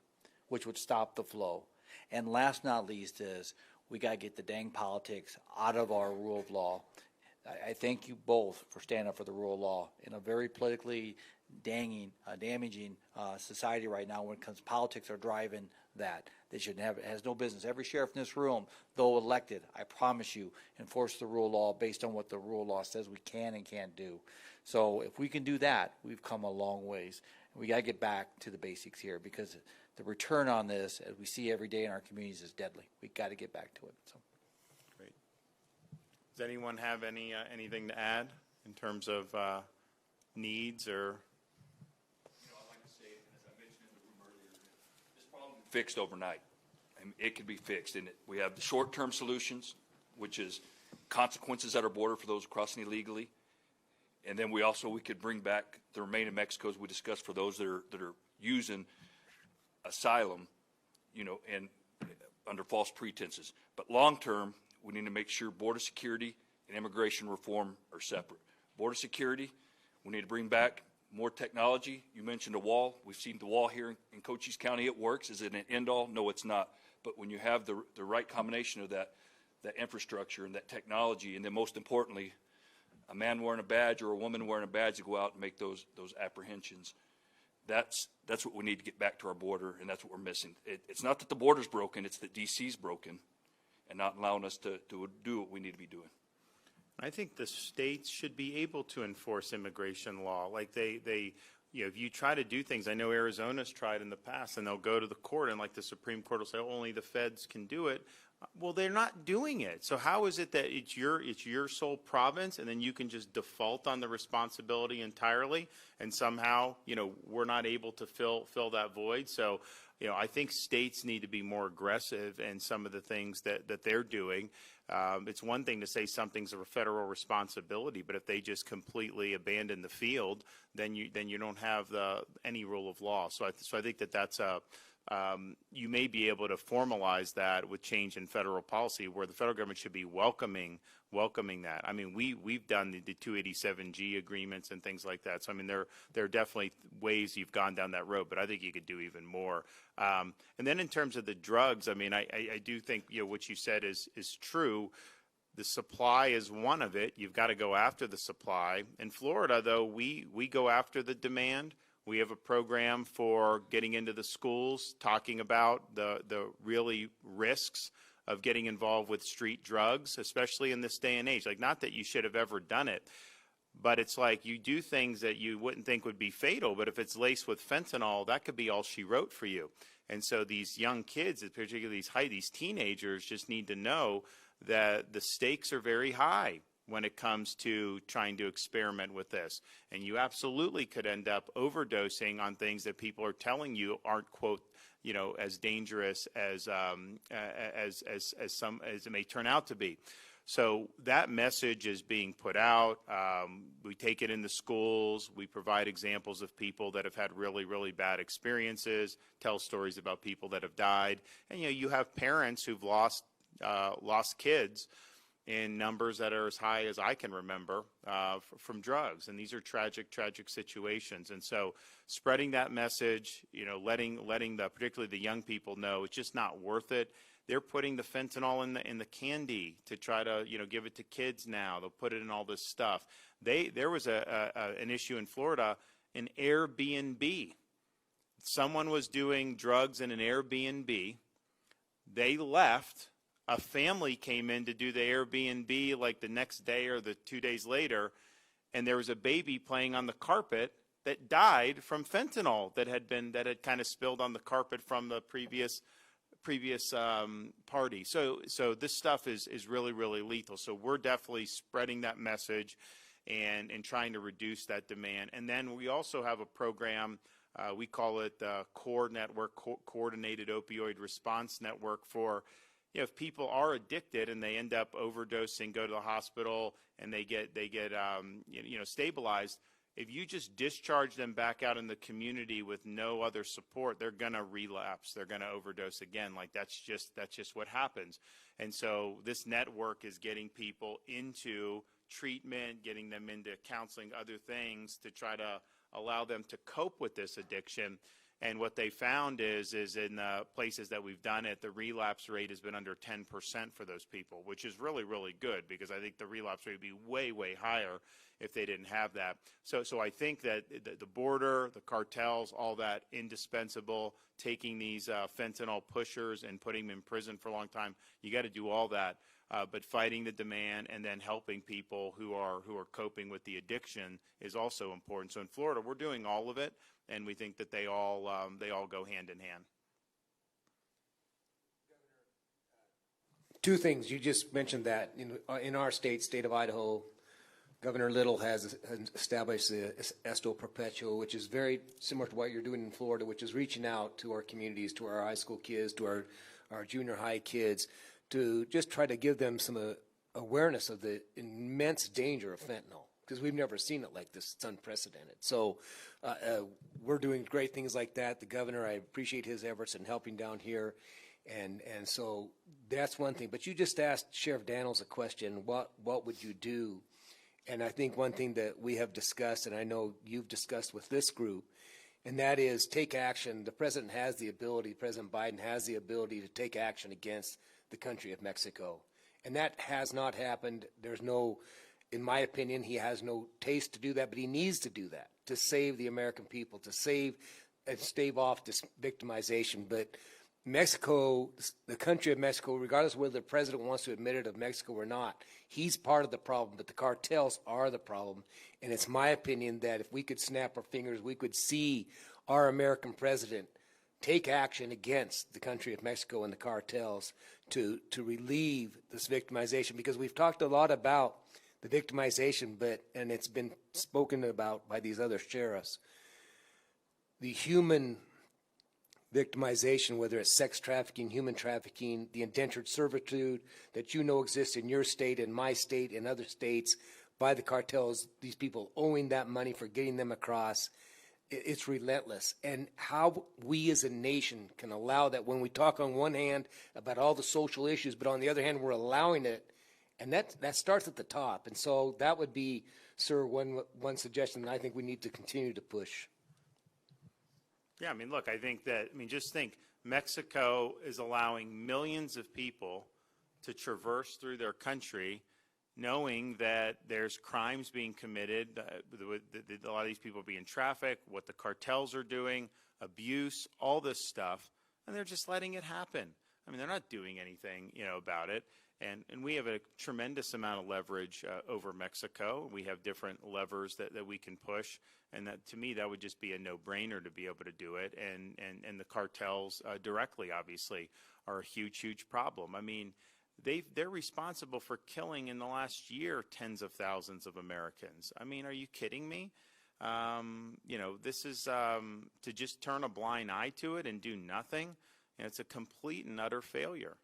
which would stop the flow. And last not least is we got to get the dang politics out of our rule of law. I thank you both for standing up for the rule of law in a very politically damaging society right now when it comes to politics are driving that. They should have, it has no business. Every sheriff in this room, though elected, I promise you, enforce the rule of law based on what the rule of law says we can and can't do. So if we can do that, we've come a long ways. We got to get back to the basics here because the return on this, as we see every day in our communities, is deadly. We got to get back to it. So. Great. Does anyone have anything to add in terms of needs or? I'd like to say, and as I mentioned in the room earlier, this problem is fixed overnight. And it can be fixed. And we have the short-term solutions, which is consequences at our border for those crossing illegally. And then we could bring back the remain in Mexico, as we discussed, for those that are using asylum, and under false pretenses. But long-term, we need to make sure border security and immigration reform are separate. Border security, we need to bring back more technology. You mentioned a wall. We've seen the wall here in Cochise County. It works. Is it an end-all? No, it's not. But when you have the right combination of that infrastructure and that technology, and then most importantly, a man wearing a badge or a woman wearing a badge to go out and make those apprehensions, that's what we need to get back to our border, and that's what we're missing. It's not that the border's broken, it's that D.C.'s broken and not allowing us to do what we need to be doing. I think the states should be able to enforce immigration law. Like they if you try to do things, I know Arizona's tried in the past, and they'll go to the court, and like the Supreme Court will say, only the feds can do it. Well, they're not doing it. So how is it that it's your sole province, and then you can just default on the responsibility entirely, and somehow we're not able to fill that void? So I think states need to be more aggressive in some of the things that they're doing. It's one thing to say something's a federal responsibility, but if they just completely abandon the field, then you don't have any rule of law. So I think that's you may be able to formalize that with change in federal policy, where the federal government should be welcoming that. I mean, we've done the 287G agreements and things like that. So I mean, there are definitely ways you've gone down that road, but I think you could do even more. And then in terms of the drugs, I mean, I do think what you said is true. The supply is one of it. You've got to go after the supply. In Florida, though, we go after the demand. We have a program for getting into the schools, talking about the really risks of getting involved with street drugs, especially in this day and age. Like, not that you should have ever done it, but it's like you do things that you wouldn't think would be fatal, but if it's laced with fentanyl, that could be all she wrote for you. And so these young kids, particularly these teenagers, just need to know that the stakes are very high when it comes to trying to experiment with this. And you absolutely could end up overdosing on things that people are telling you aren't, quote, as dangerous as it may turn out to be. So that message is being put out. We take it in the schools. We provide examples of people that have had really, really bad experiences, tell stories about people that have died. And, you have parents who've lost kids in numbers that are as high as I can remember from drugs. And these are tragic, tragic situations. And so spreading that message, letting particularly the young people know it's just not worth it. They're putting the fentanyl in the candy to try to, give it to kids now. They'll put it in all this stuff. There was an issue in Florida, an Airbnb. Someone was doing drugs in an Airbnb. They left. A family came in to do the Airbnb like the next day or the 2 days later, and there was a baby playing on the carpet that died from fentanyl that had kind of spilled on the carpet from the previous party. So this stuff is really, really lethal. So we're definitely spreading that message and trying to reduce that demand. And then we also have a program, we call it the CORE Network, Coordinated Opioid Response Network, for if people are addicted and they end up overdosing, go to the hospital, and they get stabilized. If you just discharge them back out in the community with no other support, they're going to relapse. They're going to overdose again. Like that's just what happens. And so this network is getting people into treatment, getting them into counseling, other things to try to allow them to cope with this addiction. And what they found is in the places that we've done it, the relapse rate has been under 10% for those people, which is really, really good, because I think the relapse rate would be way, way higher if they didn't have that. So I think that the border, the cartels, all that, indispensable. Taking these fentanyl pushers and putting them in prison for a long time, you got to do all that. but fighting the demand and then helping people who are coping with the addiction is also important. So in Florida, we're doing all of it, and we think that they all go hand in hand. Two things. You just mentioned that in our state of Idaho, Governor Little has established the Esto Perpetuo, which is very similar to what you're doing in Florida, which is reaching out to our communities, to our high school kids, to our junior high kids, to just try to give them some awareness of the immense danger of fentanyl, because we've never seen it like this. It's unprecedented. So we're doing great things like that. The governor, I appreciate his efforts in helping down here. And so that's one thing. But you just asked Sheriff Daniels a question, what would you do? And I think one thing that we have discussed, and I know you've discussed with this group, and that is take action. The President Biden has the ability to take action against the country of Mexico. And that has not happened. There's no, in my opinion, he has no taste to do that, but he needs to do that to save the American people, to save and stave off this victimization. But Mexico, the country of Mexico, regardless of whether the president wants to admit it of Mexico or not, he's part of the problem, but the cartels are the problem. And it's my opinion that if we could snap our fingers, we could see our American president take action against the country of Mexico and the cartels to relieve this victimization, because we've talked a lot about the victimization, and it's been spoken about by these other sheriffs. The human victimization, whether it's sex trafficking, human trafficking, the indentured servitude that exists in your state, in my state, in other states, by the cartels, these people owing that money for getting them across, it's relentless. And how we as a nation can allow that, when we talk on one hand about all the social issues, but on the other hand, we're allowing it, and that starts at the top. And so that would be, sir, one suggestion that I think we need to continue to push. Yeah, look, just think, Mexico is allowing millions of people to traverse through their country knowing that there's crimes being committed, a lot of these people are being trafficked, what the cartels are doing, abuse, all this stuff, and they're just letting it happen. They're not doing anything, about it. And we have a tremendous amount of leverage over Mexico. We have different levers that we can push. And that, to me, that would just be a no-brainer to be able to do it. And the cartels directly, obviously, are a huge, huge problem. They're responsible for killing in the last year tens of thousands of Americans. Are you kidding me? This is to just turn a blind eye to it and do nothing. It's a complete and utter failure.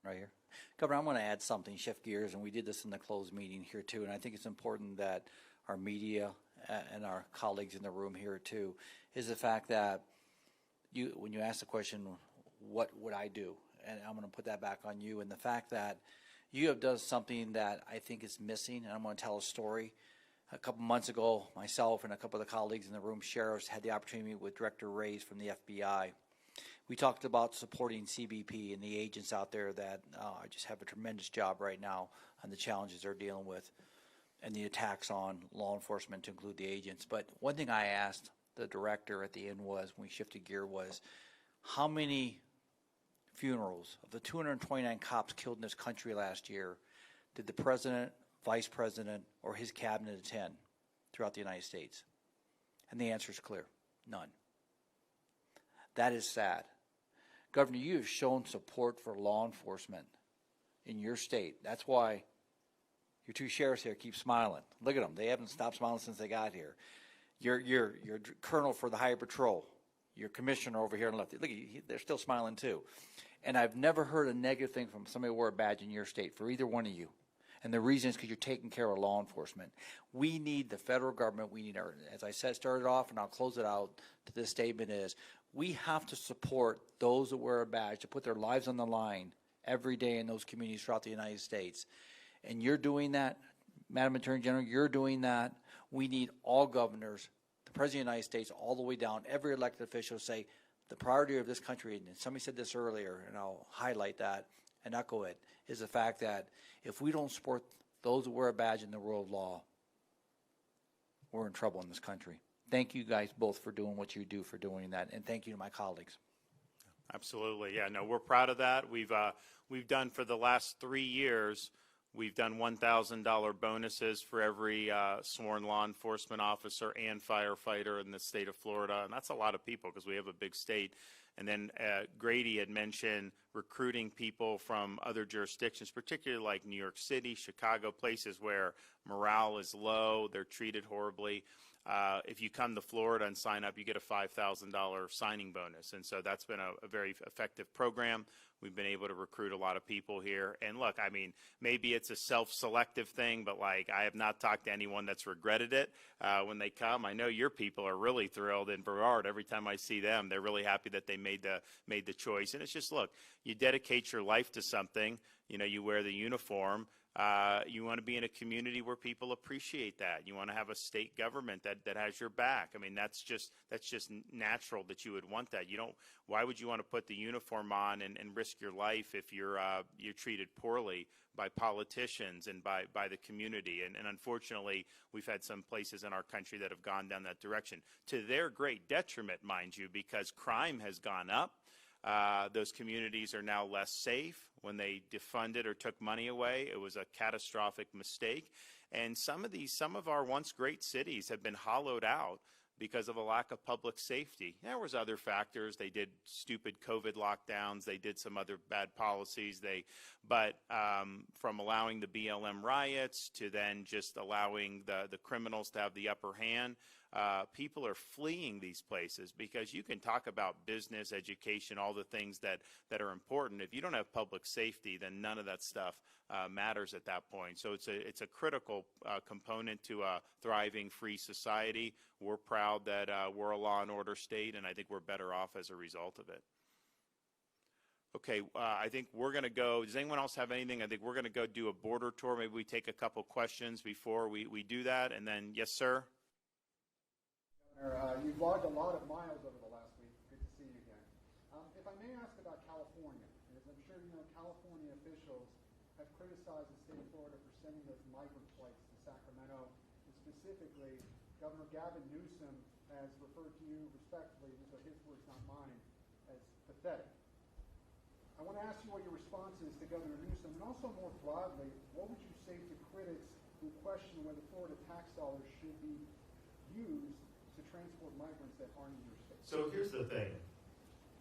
Right here. Governor, I'm going to add something, shift gears, and we did this in the closed meeting here too, and I think it's important that our media and our colleagues in the room here too, is the fact that when you ask the question, what would I do? And I'm going to put that back on you, and the fact that you have done something that I think is missing, and I'm going to tell a story. A couple months ago, myself and a couple of the colleagues in the room, sheriffs, had the opportunity to meet with Director Reyes from the FBI. We talked about supporting CBP and the agents out there that just have a tremendous job right now on the challenges they're dealing with and the attacks on law enforcement, to include the agents. But one thing I asked the director at the end was, when we shifted gear, was how many funerals of the 229 cops killed in this country last year did the president, vice president, or his cabinet attend throughout the United States? And the answer is clear: none. That is sad. Governor, you have shown support for law enforcement in your state. That's why your two sheriffs here keep smiling. Look at them. They haven't stopped smiling since they got here. Your colonel for the Highway Patrol, your commissioner over here on the left, look, they're still smiling too. And I've never heard a negative thing from somebody who wore a badge in your state for either one of you. And the reason is because you're taking care of law enforcement. We need the federal government. We need our, as I said, started off, and I'll close it out to this statement is, we have to support those that wear a badge, to put their lives on the line every day in those communities throughout the United States. And you're doing that, Madam Attorney General, you're doing that. We need all governors, the President of the United States, all the way down, every elected official say the priority of this country, and somebody said this earlier, and I'll highlight that and echo it, is the fact that if we don't support those that wear a badge in the rule of law, we're in trouble in this country. Thank you guys both for doing what you do, for doing that, and thank you to my colleagues. Absolutely. Yeah, no, we're proud of that. We've done for the last 3 years, we've done $1,000 bonuses for every sworn law enforcement officer and firefighter in the state of Florida. And that's a lot of people because we have a big state. And then Grady had mentioned recruiting people from other jurisdictions, particularly like New York City, Chicago, places where morale is low, they're treated horribly. If you come to Florida and sign up, you get a $5,000 signing bonus. And so that's been a very effective program. We've been able to recruit a lot of people here. And look, I mean, maybe it's a self-selective thing, but like I have not talked to anyone that's regretted it when they come. I know your people are really thrilled in Brevard. Every time I see them, they're really happy that they made the choice. And it's just, look, you dedicate your life to something. You know, you wear the uniform. You want to be in a community where people appreciate that. You want to have a state government that has your back. I mean, that's just natural that you would want that. You don't. Why would you want to put the uniform on and risk your life if you're treated poorly by politicians and by the community? And unfortunately, we've had some places in our country that have gone down that direction to their great detriment, mind you, because crime has gone up. Those communities are now less safe. When they defunded or took money away, it was a catastrophic mistake. And some of our once great cities have been hollowed out because of a lack of public safety. There was other factors. They did stupid COVID lockdowns. They did some other bad policies. But from allowing the BLM riots to then just allowing the criminals to have the upper hand, people are fleeing these places because you can talk about business, education, all the things that are important. If you don't have public safety, then none of that stuff matters at that point. So it's a critical component to a thriving free society. We're proud that we're a law and order state, and I think we're better off as a result of it. Okay, I think we're going to go. Does anyone else have anything? I think we're going to go do a border tour. Maybe we take a couple questions before we do that, and then, yes, sir? You've logged a lot of miles over the last week. Good to see you again. If I may ask about California, as I'm sure you know, California officials have criticized the state of Florida for sending those migrant flights to Sacramento, and specifically, Governor Gavin Newsom has referred to you respectfully, these are his words, not mine, as pathetic. I want to ask you what your response is to Governor Newsom, and also more broadly, what would you say to critics who question whether Florida tax dollars should be used to transport migrants that aren't in your state? So here's the thing.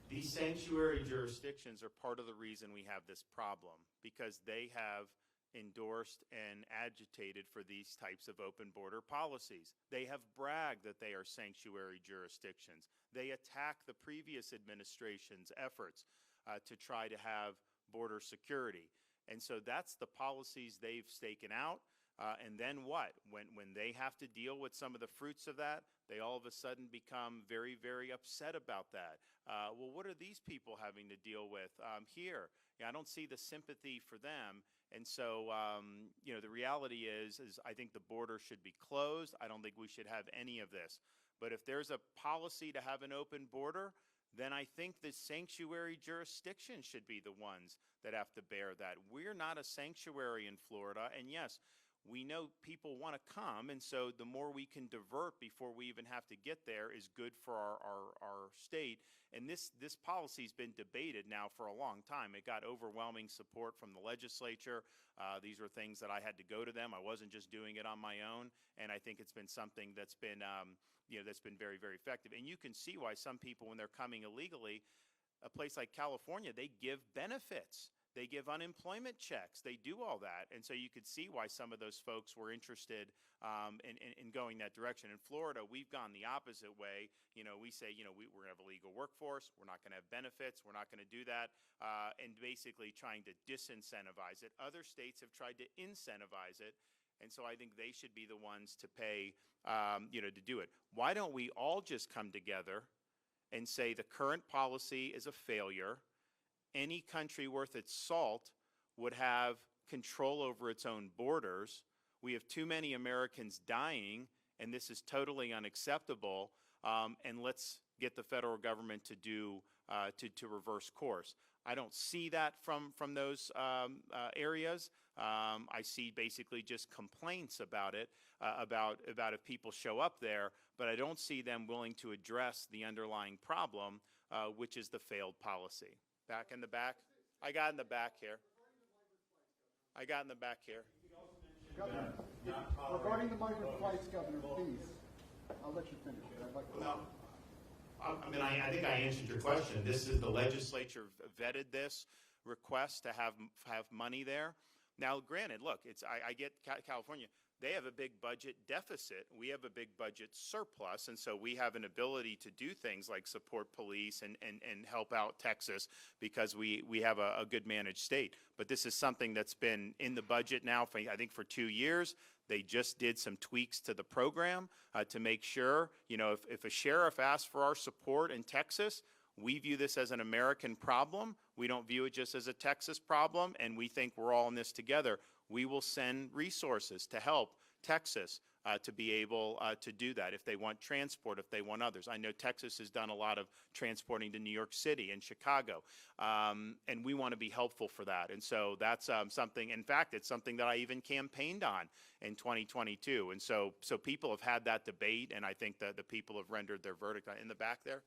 These sanctuary jurisdictions are part of the reason we have this problem, because they have endorsed and agitated for these types of open border policies. They have bragged that they are sanctuary jurisdictions. They attack the previous administration's efforts to try to have border security. And so that's the policies they've staken out. And then what? When they have to deal with some of the fruits of that, they all of a sudden become very, very upset about that. Well, what are these people having to deal with here? I don't see the sympathy for them. And so, the reality is I think the border should be closed. I don't think we should have any of this. But if there's a policy to have an open border, then I think the sanctuary jurisdictions should be the ones that have to bear that. We're not a sanctuary in Florida. And yes, we know people want to come, and so the more we can divert before we even have to get there is good for our state. And this policy's been debated now for a long time. It got overwhelming support from the legislature. These were things that I had to go to them. I wasn't just doing it on my own, and I think it's been something that's been very, very effective. And you can see why some people, when they're coming illegally, a place like California, they give benefits. They give unemployment checks. They do all that. And so you could see why some of those folks were interested in going that direction. In Florida, we've gone the opposite way. We say, we're going to have a legal workforce. We're not going to have benefits. We're not going to do that. And basically trying to disincentivize it. Other states have tried to incentivize it. And so I think they should be the ones to pay, to do it. Why don't we all just come together and say the current policy is a failure? Any country worth its salt would have control over its own borders. We have too many Americans dying, and this is totally unacceptable. And let's get the federal government to do to reverse course. I don't see that from those areas. I see basically just complaints about it, about if people show up there, but I don't see them willing to address the underlying problem which is the failed policy. Back in the back? I got in the back here. I got in the back here. Governor, regarding the migrant flights, Governor, please, I'll let you finish. I'd like to. Well, I mean, I think I answered your question. This is the legislature vetted this request to have money there. Now, granted, look, I get California. They have a big budget deficit. We have a big budget surplus, and so we have an ability to do things like support police and help out Texas because we have a good managed state. But this is something that's been in the budget now for, I think, for 2 years. They just did some tweaks to the program to make sure, you know, if a sheriff asks for our support in Texas, we view this as an American problem. We don't view it just as a Texas problem, and we think we're all in this together. We will send resources to help Texas to be able to do that if they want transport, if they want others. I know Texas has done a lot of transporting to New York City and Chicago, and we want to be helpful for that. And so that's something, in fact, it's something that I even campaigned on in 2022. And so people have had that debate, and I think that the people have rendered their verdict. In the back there?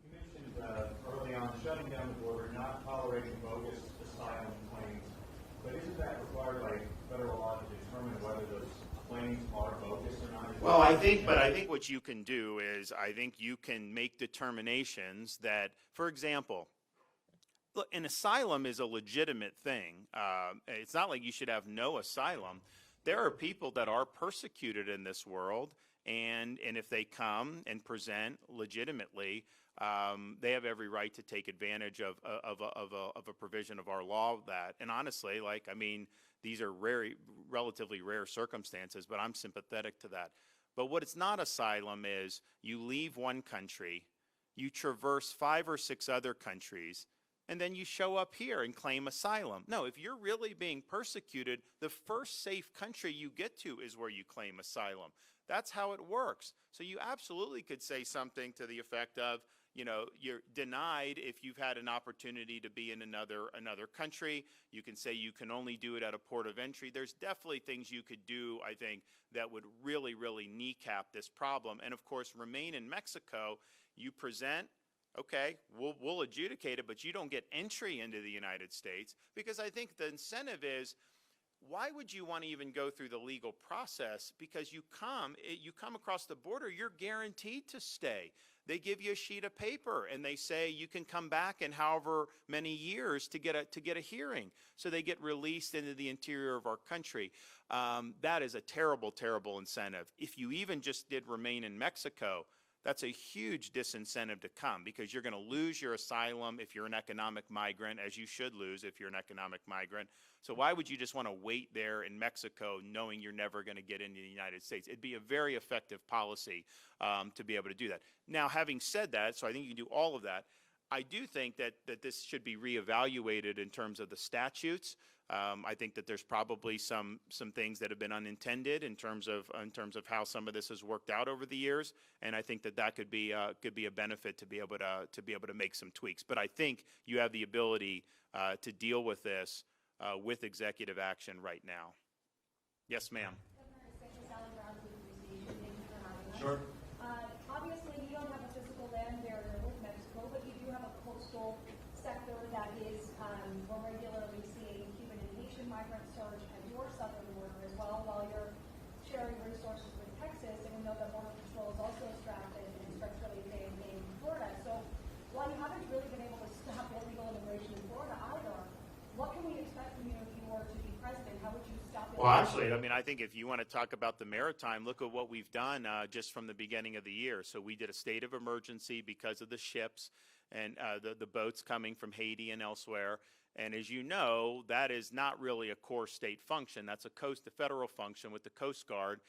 You mentioned early on shutting down the border, not tolerating bogus asylum claims, but isn't that required by federal law to determine whether those claims are bogus or not? Well, I think what you can do is I think you can make determinations that, for example, look, an asylum is a legitimate thing. It's not like you should have no asylum. There are people that are persecuted in this world, and if they come and present legitimately, they have every right to take advantage of a provision of our law that, and honestly, like, I mean, these are relatively rare circumstances, but I'm sympathetic to that. But what it's not asylum is you leave one country, you traverse 5 or 6 other countries, and then you show up here and claim asylum. No, if you're really being persecuted, the first safe country you get to is where you claim asylum. That's how it works. So you absolutely could say something to the effect of, you know, you're denied if you've had an opportunity to be in another country. You can say you can only do it at a port of entry. There's definitely things you could do, I think, that would really, really kneecap this problem. And of course, remain in Mexico, you present, okay, we'll adjudicate it, but you don't get entry into the United States, because I think the incentive is, why would you want to even go through the legal process? Because you come across the border, you're guaranteed to stay. They give you a sheet of paper and they say you can come back in however many years to get a hearing. So they get released into the interior of our country. That is a terrible, terrible incentive. If you even just did remain in Mexico, that's a huge disincentive to come, because you're going to lose your asylum if you're an economic migrant, as you should lose if you're an economic migrant. So why would you just want to wait there in Mexico knowing you're never going to get into the United States? It'd be a very effective policy to be able to do that. Now, having said that, so I think you can do all of that, I do think that this should be reevaluated in terms of the statutes. I think that there's probably some things that have been unintended in terms of how some of this has worked out over the years, and I think that could be a benefit to be able to make some tweaks. But I think you have the ability to deal with this with executive action right now. Yes, ma'am. Sure. Obviously, you don't have a physical land barrier with Mexico, but you do have a coastal sector that is we're regularly seeing Cuban and Haitian migrants surge at your southern border as well, while you're sharing resources with Texas, and we know that Border Patrol is also strapped and stretched really thin in Florida. So while you haven't really been able to stop illegal immigration in Florida either, what can we expect from you if you were to be president? How would you stop it? Well, actually, I mean, I think if you want to talk about the maritime, look at what we've done just from the beginning of the year. So we did a state of emergency because of the ships and the boats coming from Haiti and elsewhere. And as you know, that is not really a core state function. That's a federal function with the Coast Guard.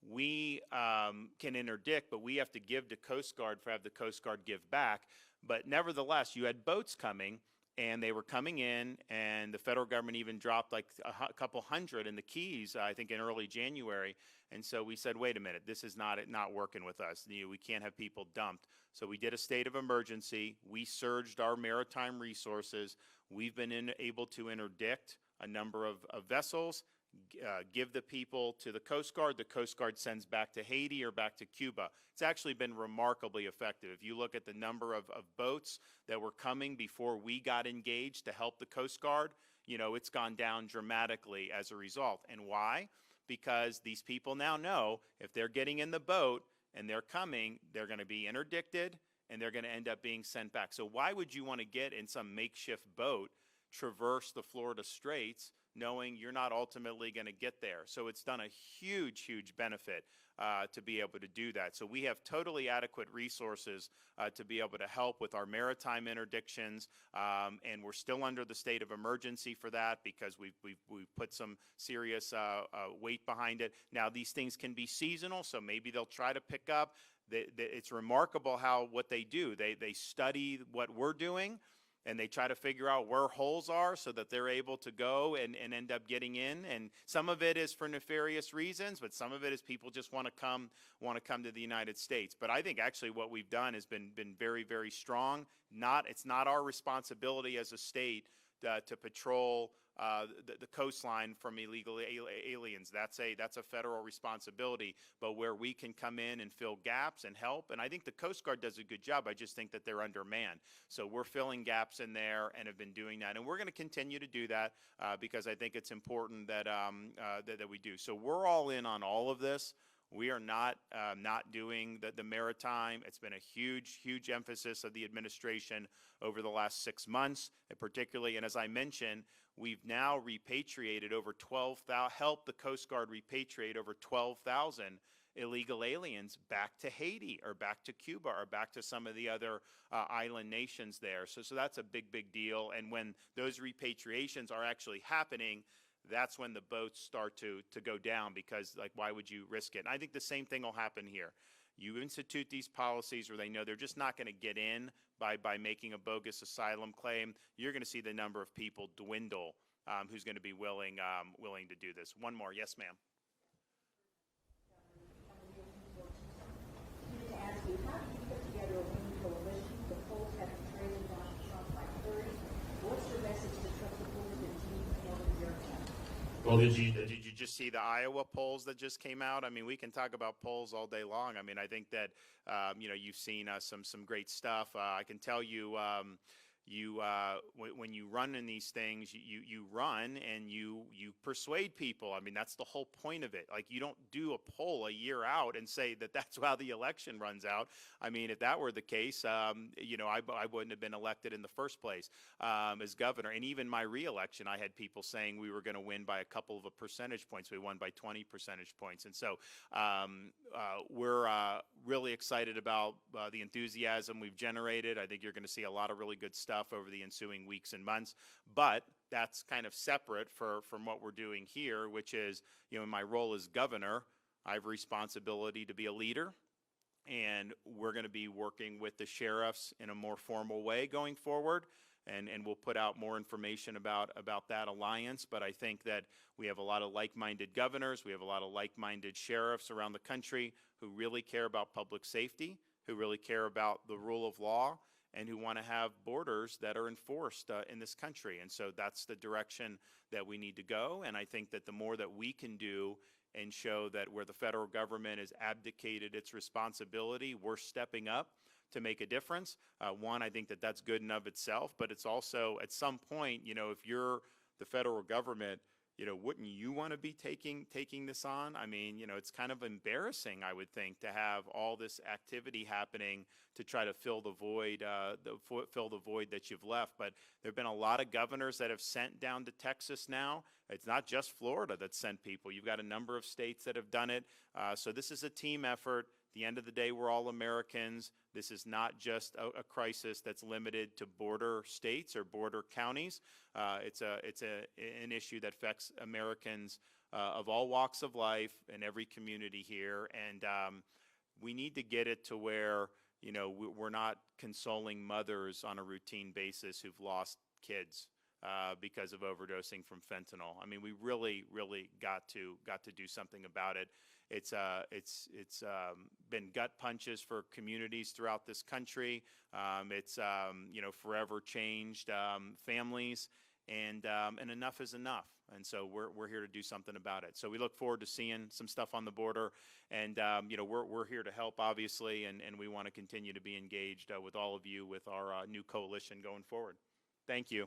We can interdict, but we have to give to Coast Guard for have the Coast Guard give back. But nevertheless, you had boats coming, and they were coming in, and the federal government even dropped like a couple hundred in the Keys, I think in early January. And so we said, wait a minute, this is not working with us. We can't have people dumped. So we did a state of emergency. We surged our maritime resources. We've been able to interdict a number of vessels, give the people to the Coast Guard sends back to Haiti or back to Cuba. It's actually been remarkably effective. If you look at the number of boats that were coming before we got engaged to help the Coast Guard, you know, it's gone down dramatically as a result. And why? Because these people now know if they're getting in the boat and they're coming, they're going to be interdicted and they're going to end up being sent back. So why would you want to get in some makeshift boat, traverse the Florida Straits, knowing you're not ultimately going to get there? So it's done a huge, huge benefit to be able to do that. So we have totally adequate resources to be able to help with our maritime interdictions, and we're still under the state of emergency for that because we've put some serious weight behind it. Now these things can be seasonal, so maybe they'll try to pick up. It's remarkable what they do. They study what we're doing, and they try to figure out where holes are so that they're able to go and end up getting in. And some of it is for nefarious reasons, but some of it is people just want to come to the United States. But I think actually what we've done has been very, very strong. It's not our responsibility as a state to patrol the coastline from illegal aliens. That's a federal responsibility. But where we can come in and fill gaps and help, and I think the Coast Guard does a good job. I just think that they're undermanned. So we're filling gaps in there and have been doing that, and we're going to continue to do that because I think it's important that we do. So we're all in on all of this. We are not doing the maritime. It's been a huge, huge emphasis of the administration over the last 6 months, and particularly, and as I mentioned, we've now repatriated over 12,000, helped the Coast Guard repatriate over 12,000 illegal aliens back to Haiti or back to Cuba or back to some of the other island nations there. So that's a big, big deal. And when those repatriations are actually happening, that's when the boats start to go down because, like, why would you risk it? And I think the same thing will happen here. You institute these policies where they know they're just not going to get in by making a bogus asylum claim. You're going to see the number of people dwindle who's going to be willing to do this. One more. Yes, ma'am. To ask you, how do you put together a winning coalition? The polls have trailing Donald Trump by 30. What's your message to Trump supporters and teams in Northern Virginia? Well, did you just see the Iowa polls that just came out? I mean, we can talk about polls all day long. I mean, I think that you've seen some great stuff. I can tell you. When you run in these things, you run and you persuade people. I mean, that's the whole point of it. Like, you don't do a poll a year out and say that that's how the election runs out. I mean, if that were the case, I wouldn't have been elected in the first place as governor. And even my reelection, I had people saying we were going to win by a couple of percentage points. We won by 20 percentage points. And so we're really excited about the enthusiasm we've generated. I think you're going to see a lot of really good stuff over the ensuing weeks and months, but that's kind of separate from what we're doing here, which is, in my role as governor, I have a responsibility to be a leader, and we're going to be working with the sheriffs in a more formal way going forward, and we'll put out more information about that alliance. But I think that we have a lot of like-minded governors, we have a lot of like-minded sheriffs around the country who really care about public safety, who really care about the rule of law, and who want to have borders that are enforced in this country. And so that's the direction that we need to go. And I think that the more that we can do and show that where the federal government has abdicated its responsibility, we're stepping up to make a difference. One, I think that that's good in of itself, but it's also at some point, if you're the federal government, wouldn't you want to be taking this on? I mean, it's kind of embarrassing, I would think, to have all this activity happening to try to fill the void that you've left. But there have been a lot of governors that have sent down to Texas now. It's not just Florida that sent people. You've got a number of states that have done it. So this is a team effort. At the end of the day, we're all Americans. This is not just a crisis that's limited to border states or border counties. It's an issue that affects Americans of all walks of life in every community here. And we need to get it to where, we're not consoling mothers on a routine basis who've lost kids because of overdosing from fentanyl. I mean, we really, really got to do something about it. It's been gut punches for communities throughout this country. It's forever changed families, and enough is enough. And so we're here to do something about it. So we look forward to seeing some stuff on the border, and we're here to help, obviously, and we want to continue to be engaged with all of you with our new coalition going forward. Thank you.